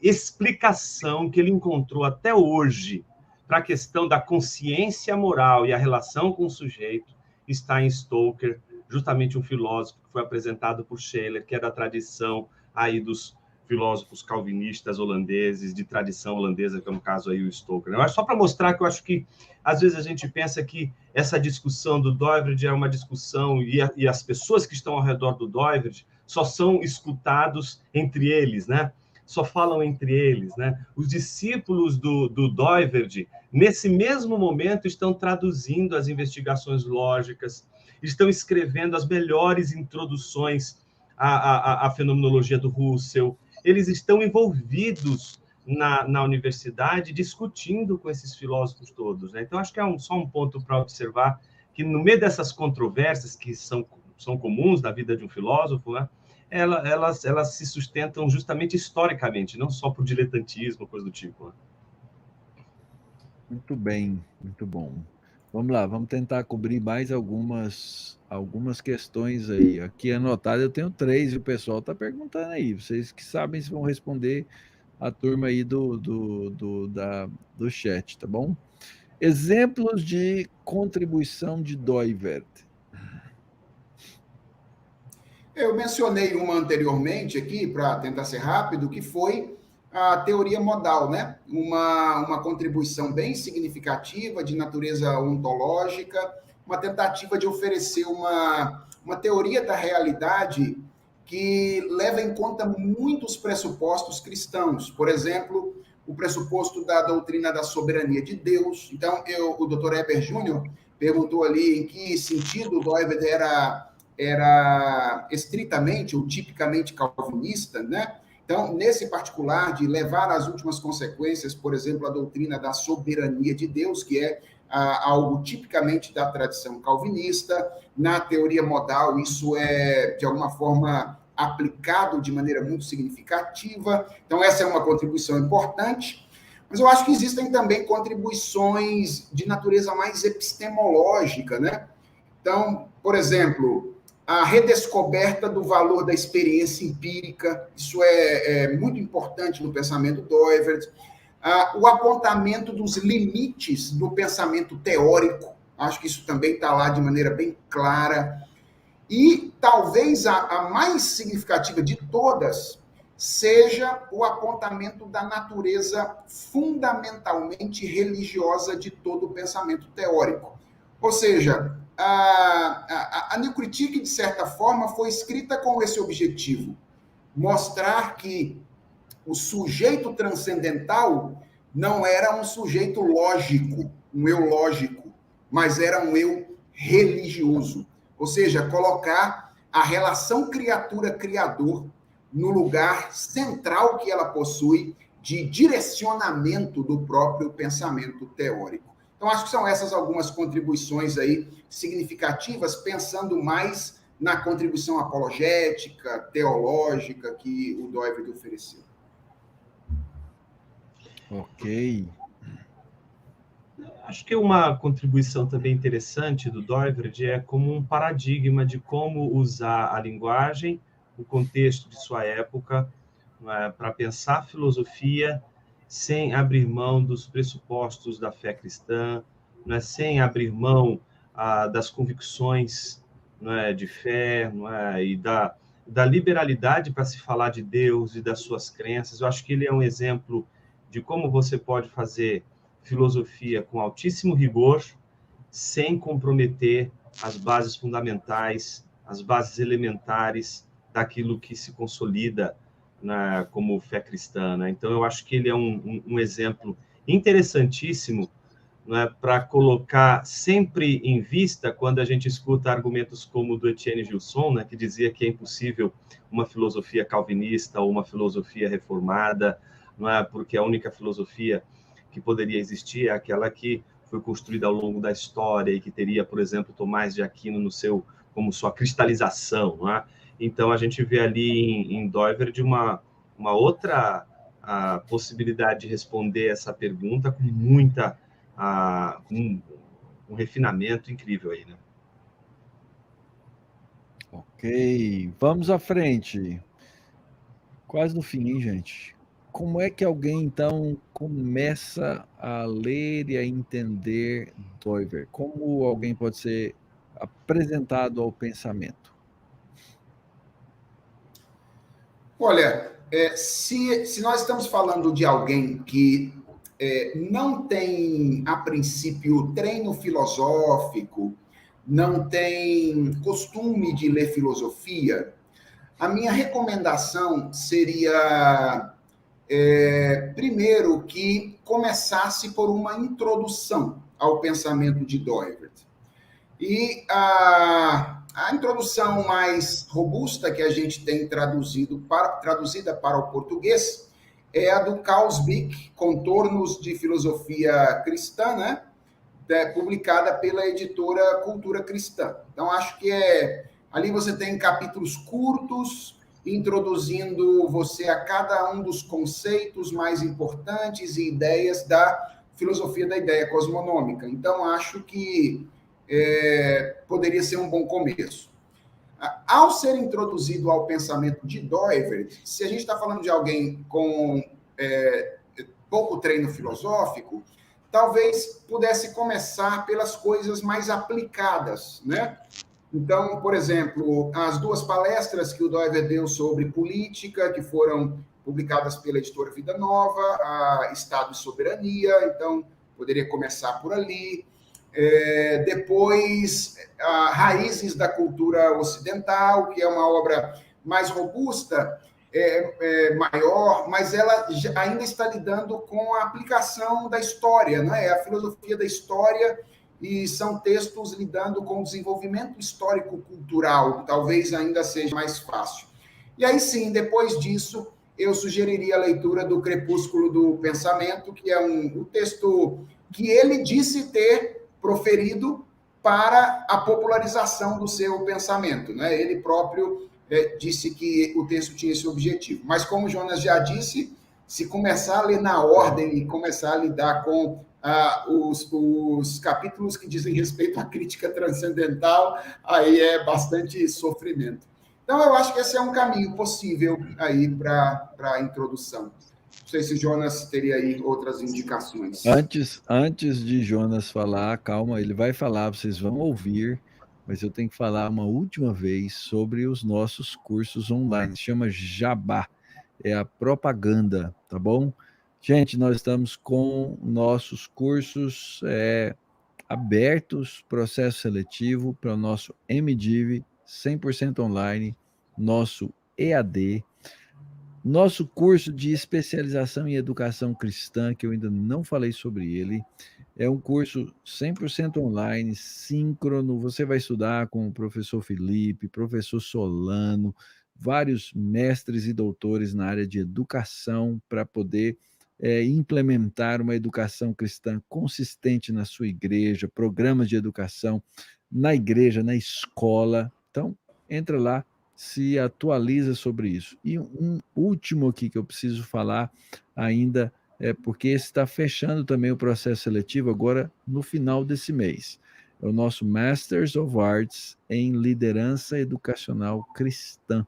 explicação que ele encontrou até hoje para a questão da consciência moral e a relação com o sujeito está em Stoker, justamente um filósofo que foi apresentado por Scheler, que é da tradição aí dos filósofos calvinistas holandeses, de tradição holandesa, que é no caso aí o Stoker. Eu acho só para mostrar que eu acho que às vezes a gente pensa que essa discussão do Doiverd é uma discussão e as pessoas que estão ao redor do Doiverd só são escutados entre eles, né? Só falam entre eles, né? Os discípulos do Doiverd, nesse mesmo momento, estão traduzindo as investigações lógicas, estão escrevendo as melhores introduções à fenomenologia do Russell, eles estão envolvidos na universidade discutindo com esses filósofos todos, né? Então, acho que é só um ponto para observar que no meio dessas controvérsias que são comuns na vida de um filósofo, né? Elas se sustentam justamente historicamente, não só por diletantismo, coisa do tipo, né? Muito bem, muito bom. Vamos lá, vamos tentar cobrir mais algumas questões aí. Aqui anotado eu tenho 3 e o pessoal está perguntando aí. Vocês que sabem se vão responder a turma aí do chat, tá bom? Exemplos de contribuição de Doivert. Eu mencionei uma anteriormente aqui, para tentar ser rápido, que foi a teoria modal, né? Uma contribuição bem significativa de natureza ontológica, uma tentativa de oferecer uma teoria da realidade que leva em conta muitos pressupostos cristãos. Por exemplo, o pressuposto da doutrina da soberania de Deus. Então, o Dr. Heber Júnior perguntou ali em que sentido o Doivert era estritamente ou tipicamente calvinista, né? Então, nesse particular, de levar às últimas consequências, por exemplo, a doutrina da soberania de Deus, que é algo tipicamente da tradição calvinista. Na teoria modal, isso é, de alguma forma, aplicado de maneira muito significativa. Então, essa é uma contribuição importante. Mas eu acho que existem também contribuições de natureza mais epistemológica, né? Então, por exemplo, a redescoberta do valor da experiência empírica, isso é muito importante no pensamento Doivert. O apontamento dos limites do pensamento teórico, acho que isso também está lá de maneira bem clara. E talvez a mais significativa de todas seja o apontamento da natureza fundamentalmente religiosa de todo o pensamento teórico. Ou seja, a New Critique, de certa forma, foi escrita com esse objetivo: mostrar que o sujeito transcendental não era um sujeito lógico, um eu lógico, mas era um eu religioso. Ou seja, colocar a relação criatura-criador no lugar central que ela possui de direcionamento do próprio pensamento teórico. Então, acho que são essas algumas contribuições aí significativas, pensando mais na contribuição apologética, teológica que o Doivert ofereceu. Ok. Acho que uma contribuição também interessante do Doivert é como um paradigma de como usar a linguagem, o contexto de sua época, para pensar a filosofia sem abrir mão dos pressupostos da fé cristã, sem abrir mão das convicções de fé e da liberalidade para se falar de Deus e das suas crenças. Eu acho que ele é um exemplo de como você pode fazer filosofia com altíssimo rigor, sem comprometer as bases fundamentais, as bases elementares daquilo que se consolida como fé cristã. Né? Então, eu acho que ele é um exemplo interessantíssimo para colocar sempre em vista quando a gente escuta argumentos como o do Etienne Gilson, que dizia que é impossível uma filosofia calvinista ou uma filosofia reformada, porque a única filosofia que poderia existir é aquela que foi construída ao longo da história e que teria, por exemplo, Tomás de Aquino como sua cristalização. Então, a gente vê ali em Doivert uma outra possibilidade de responder essa pergunta com um refinamento incrível aí, né? Ok, vamos à frente. Quase no fim, hein, gente? Como é que alguém, então, começa a ler e a entender Doivert? Como alguém pode ser apresentado ao pensamento? Olha, se nós estamos falando de alguém que não tem, a princípio, treino filosófico, não tem costume de ler filosofia, a minha recomendação seria, primeiro, que começasse por uma introdução ao pensamento de Doivert. E a introdução mais robusta que a gente tem traduzida para o português é a do Causbic, Contornos de Filosofia Cristã, né? Publicada pela editora Cultura Cristã. Então, acho que ali você tem capítulos curtos, introduzindo você a cada um dos conceitos mais importantes e ideias da filosofia da ideia cosmonômica. Então, acho que poderia ser um bom começo. Ao ser introduzido ao pensamento de Doivert, se a gente está falando de alguém com pouco treino filosófico, talvez pudesse começar pelas coisas mais aplicadas, né? Então, por exemplo, as 2 palestras que o Doivert deu sobre política, que foram publicadas pela editora Vida Nova, a Estado e Soberania, então poderia começar por ali. Depois, Raízes da Cultura Ocidental, que é uma obra mais robusta, maior, mas ela ainda está lidando com a aplicação da história, né? A filosofia da história, e são textos lidando com o desenvolvimento histórico-cultural, talvez ainda seja mais fácil. E aí sim, depois disso, eu sugeriria a leitura do Crepúsculo do Pensamento, que é um texto que ele disse ter proferido para a popularização do seu pensamento, né? Ele próprio disse que o texto tinha esse objetivo. Mas, como o Jonas já disse, se começar a ler na ordem e começar a lidar com os capítulos que dizem respeito à crítica transcendental, aí é bastante sofrimento. Então, eu acho que esse é um caminho possível aí para a introdução. Não sei se Jonas teria aí outras indicações. Antes de Jonas falar, calma, ele vai falar, vocês vão ouvir, mas eu tenho que falar uma última vez sobre os nossos cursos online. Chama Jabá, é a propaganda, tá bom? Gente, nós estamos com nossos cursos abertos, processo seletivo para o nosso MDiv 100% online, nosso EAD, nosso curso de especialização em educação cristã, que eu ainda não falei sobre ele, é um curso 100% online, síncrono. Você vai estudar com o professor Felipe, professor Solano, vários mestres e doutores na área de educação para poder implementar uma educação cristã consistente na sua igreja, programas de educação na igreja, na escola. Então, entra lá, se atualiza sobre isso. E um último aqui que eu preciso falar ainda, porque está fechando também o processo seletivo agora no final desse mês. É o nosso Masters of Arts em Liderança Educacional Cristã.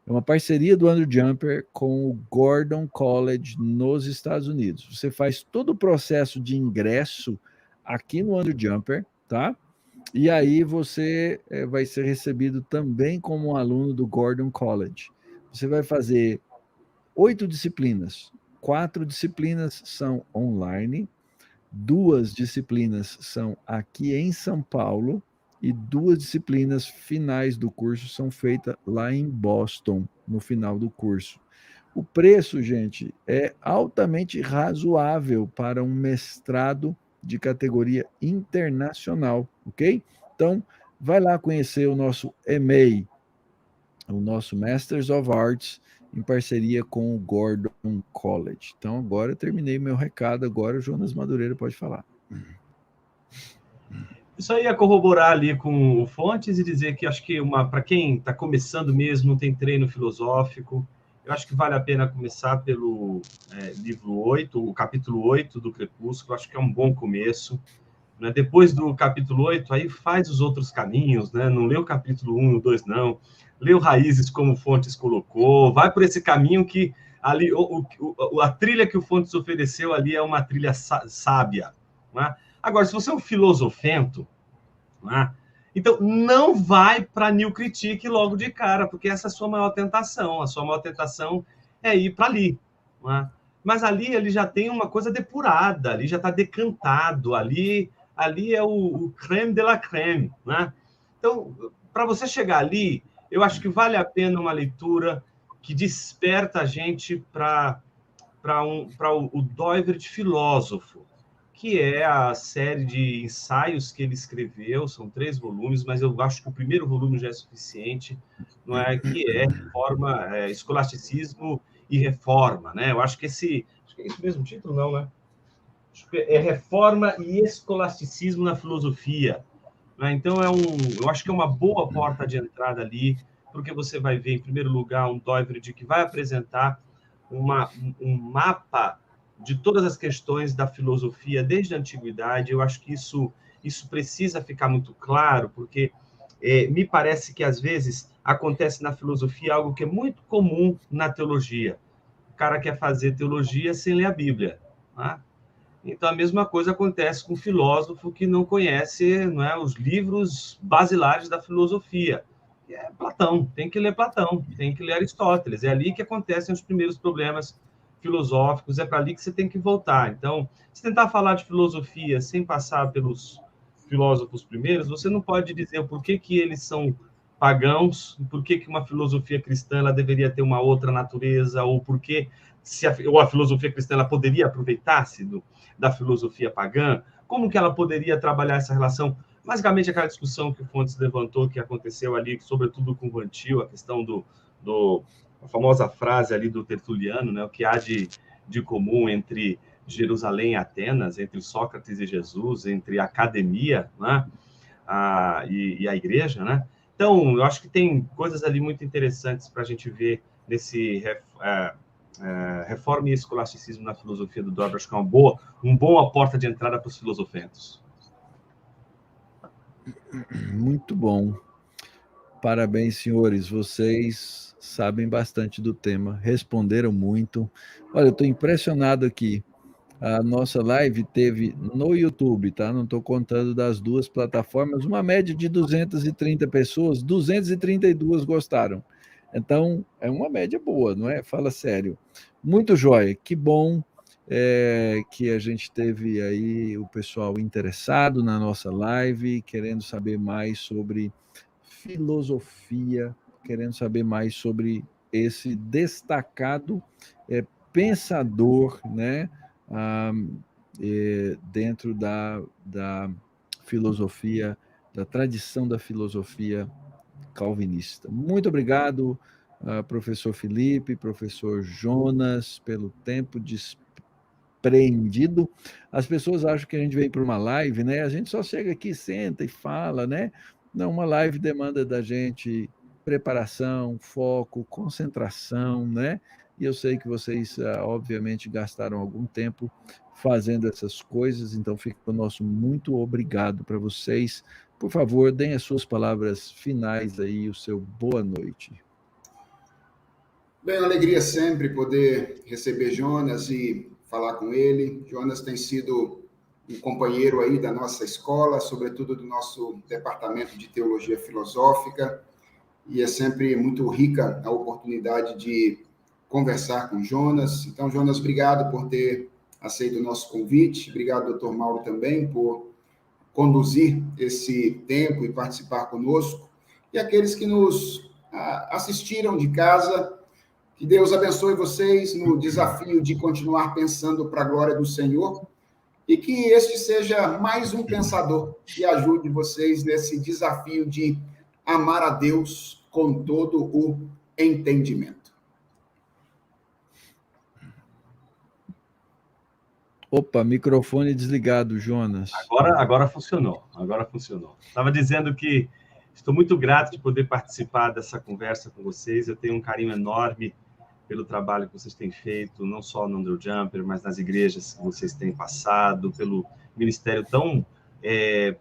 É uma parceria do Andrew Jumper com o Gordon College nos Estados Unidos. Você faz todo o processo de ingresso aqui no Andrew Jumper, tá? E aí você vai ser recebido também como um aluno do Gordon College. Você vai fazer 8 disciplinas. 4 disciplinas são online, 2 disciplinas são aqui em São Paulo e 2 disciplinas finais do curso são feitas lá em Boston, no final do curso. O preço, gente, é altamente razoável para um mestrado de categoria internacional, ok? Então, vai lá conhecer o nosso EMEI, o nosso Masters of Arts, em parceria com o Gordon College. Então, agora eu terminei meu recado, agora o Jonas Madureira pode falar. Isso aí é corroborar ali com o Fontes e dizer que acho que para quem está começando mesmo, não tem treino filosófico, eu acho que vale a pena começar pelo livro 8, o capítulo 8 do Crepúsculo, acho que é um bom começo. Né? Depois do capítulo 8, aí faz os outros caminhos, né? Não lê o capítulo 1 e o 2, não. Lê o Raízes, como o Fontes colocou, vai por esse caminho que ali, a trilha que o Fontes ofereceu ali é uma trilha sábia. Né? Agora, se você é um filosofento, né? Então não vai para New Critique logo de cara, porque essa é a sua maior tentação. A sua maior tentação é ir para ali. Né? Mas ali ele já tem uma coisa depurada, ali já está decantado, ali é o creme de la creme. Né? Então, para você chegar ali, eu acho que vale a pena uma leitura que desperta a gente para o Doivert filósofo, que é a série de ensaios que ele escreveu, são 3 volumes, mas eu acho que o primeiro volume já é suficiente, não é? Que é Reforma, Escolasticismo e Reforma, né? Eu acho que acho que é esse mesmo título, não, né? Acho que é Reforma e Escolasticismo na Filosofia, né? Então, eu acho que é uma boa porta de entrada ali, porque você vai ver, em primeiro lugar, um Doivred que vai apresentar um mapa de todas as questões da filosofia desde a antiguidade. Eu acho que isso precisa ficar muito claro, porque me parece que, às vezes, acontece na filosofia algo que é muito comum na teologia. O cara quer fazer teologia sem ler a Bíblia, né? Então, a mesma coisa acontece com o filósofo que não conhece, não é, os livros basilares da filosofia. É Platão, tem que ler Platão, tem que ler Aristóteles. É ali que acontecem os primeiros problemas filosóficos, é para ali que você tem que voltar. Então, se tentar falar de filosofia sem passar pelos filósofos primeiros, você não pode dizer por que eles são pagãos, por que uma filosofia cristã ela deveria ter uma outra natureza, ou por que ou a filosofia cristã ela poderia aproveitar-se da filosofia pagã, como que ela poderia trabalhar essa relação? Basicamente, aquela discussão que o Fontes levantou, que aconteceu ali, sobretudo com o Vantil, a questão a famosa frase ali do Tertuliano, né? O que há de comum entre Jerusalém e Atenas, entre Sócrates e Jesus, entre a academia, né? E a igreja, né? Então, eu acho que tem coisas ali muito interessantes para a gente ver nesse Reforma e Escolasticismo na Filosofia do Doivred. Acho que é uma boa porta de entrada para os filosofentos. Muito bom. Parabéns, senhores. Vocês sabem bastante do tema, responderam muito. Olha, eu estou impressionado aqui. A nossa live teve no YouTube, tá? Não estou contando das duas plataformas, uma média de 230 pessoas, 232 gostaram. Então, é uma média boa, não é? Fala sério. Muito jóia, que bom que a gente teve aí o pessoal interessado na nossa live, querendo saber mais sobre filosofia, querendo saber mais sobre esse destacado pensador, né? Dentro da filosofia, da tradição da filosofia calvinista. Muito obrigado, professor Felipe, professor Jonas, pelo tempo despreendido. As pessoas acham que a gente vem para uma live, né? A gente só chega aqui, senta e fala, né? Não, uma live demanda da gente preparação, foco, concentração, né? E eu sei que vocês, obviamente, gastaram algum tempo fazendo essas coisas, então fica o nosso muito obrigado para vocês. Por favor, deem as suas palavras finais aí, o seu boa noite. Bem, uma alegria sempre poder receber Jonas e falar com ele. Jonas tem sido um companheiro aí da nossa escola, sobretudo do nosso departamento de teologia filosófica, e é sempre muito rica a oportunidade de conversar com Jonas. Então, Jonas, obrigado por ter aceito o nosso convite. Obrigado, doutor Mauro, também, por conduzir esse tempo e participar conosco. E aqueles que nos assistiram de casa, que Deus abençoe vocês no desafio de continuar pensando para a glória do Senhor e que este seja mais um pensador que ajude vocês nesse desafio de amar a Deus com todo o entendimento. Opa, microfone desligado, Jonas. Agora funcionou. Estava dizendo que estou muito grato de poder participar dessa conversa com vocês. Eu tenho um carinho enorme pelo trabalho que vocês têm feito, não só no Andrew Jumper, mas nas igrejas que vocês têm passado, pelo ministério tão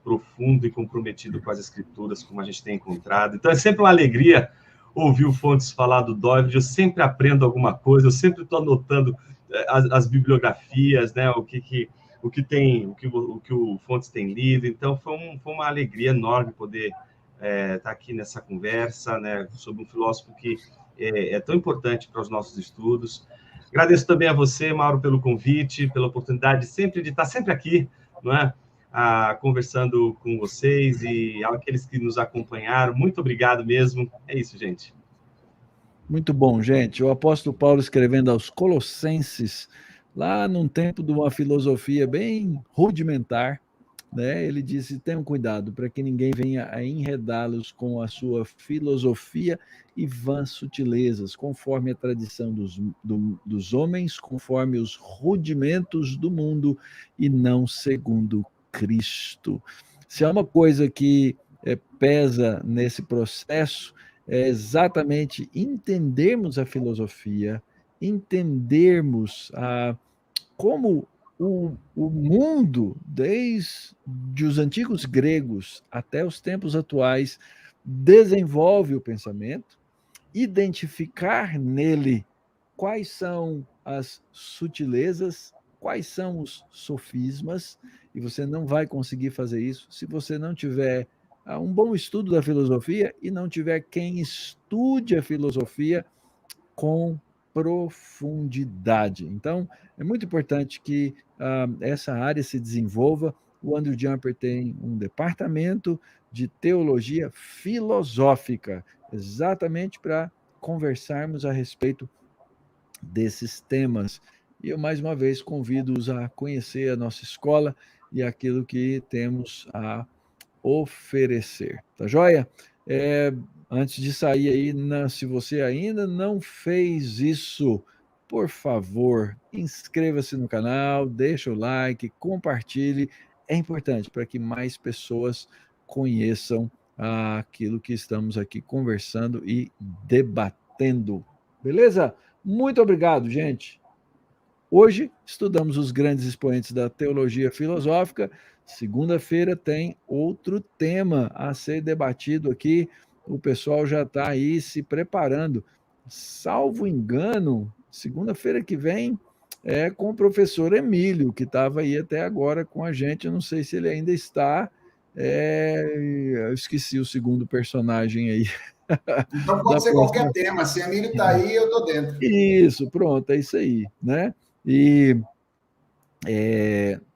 profundo e comprometido com as escrituras, como a gente tem encontrado. Então, é sempre uma alegria ouvir o Fontes falar do Doivred. Eu sempre aprendo alguma coisa, eu sempre estou anotando as bibliografias, né? O que o Fontes tem lido. Então, foi uma alegria enorme poder estar aqui nessa conversa, né, sobre um filósofo que é tão importante para os nossos estudos. Agradeço também a você, Mauro, pelo convite, pela oportunidade de estar sempre aqui, não é? Conversando com vocês e aqueles que nos acompanharam. Muito obrigado mesmo. É isso, gente. Muito bom, gente. O apóstolo Paulo escrevendo aos Colossenses, lá num tempo de uma filosofia bem rudimentar, né? Ele disse: tenham cuidado para que ninguém venha a enredá-los com a sua filosofia e vãs sutilezas, conforme a tradição dos homens, conforme os rudimentos do mundo e não segundo Cristo. Se há uma coisa que pesa nesse processo, é exatamente entendermos a filosofia, entendermos como o mundo, desde os antigos gregos até os tempos atuais, desenvolve o pensamento, identificar nele quais são as sutilezas, quais são os sofismas, e você não vai conseguir fazer isso se você não tiver um bom estudo da filosofia e não tiver quem estude a filosofia com profundidade. Então, é muito importante que essa área se desenvolva. O Andrew Jumper tem um departamento de teologia filosófica, exatamente para conversarmos a respeito desses temas. E eu, mais uma vez, convido-os a conhecer a nossa escola e aquilo que temos a oferecer. Tá joia? Antes de sair aí, se você ainda não fez isso, por favor, inscreva-se no canal, deixa o like, compartilhe. É importante para que mais pessoas conheçam aquilo que estamos aqui conversando e debatendo. Beleza? Muito obrigado, gente. Hoje estudamos os grandes expoentes da teologia filosófica. Segunda-feira tem outro tema a ser debatido aqui. O pessoal já está aí se preparando. Salvo engano, segunda-feira que vem é com o professor Emílio, que estava aí até agora com a gente. Eu não sei se ele ainda está. Eu esqueci o segundo personagem aí. Então pode ser qualquer tema. Se Emílio está aí, eu estou dentro. Isso, pronto, é isso aí, né? E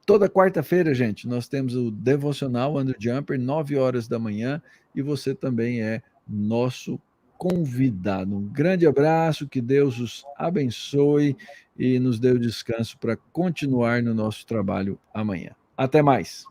toda quarta-feira, gente, nós temos o Devocional Andrew Jumper, 9 horas da manhã, e você também é nosso convidado. Um grande abraço, que Deus os abençoe e nos dê o descanso para continuar no nosso trabalho amanhã. Até mais!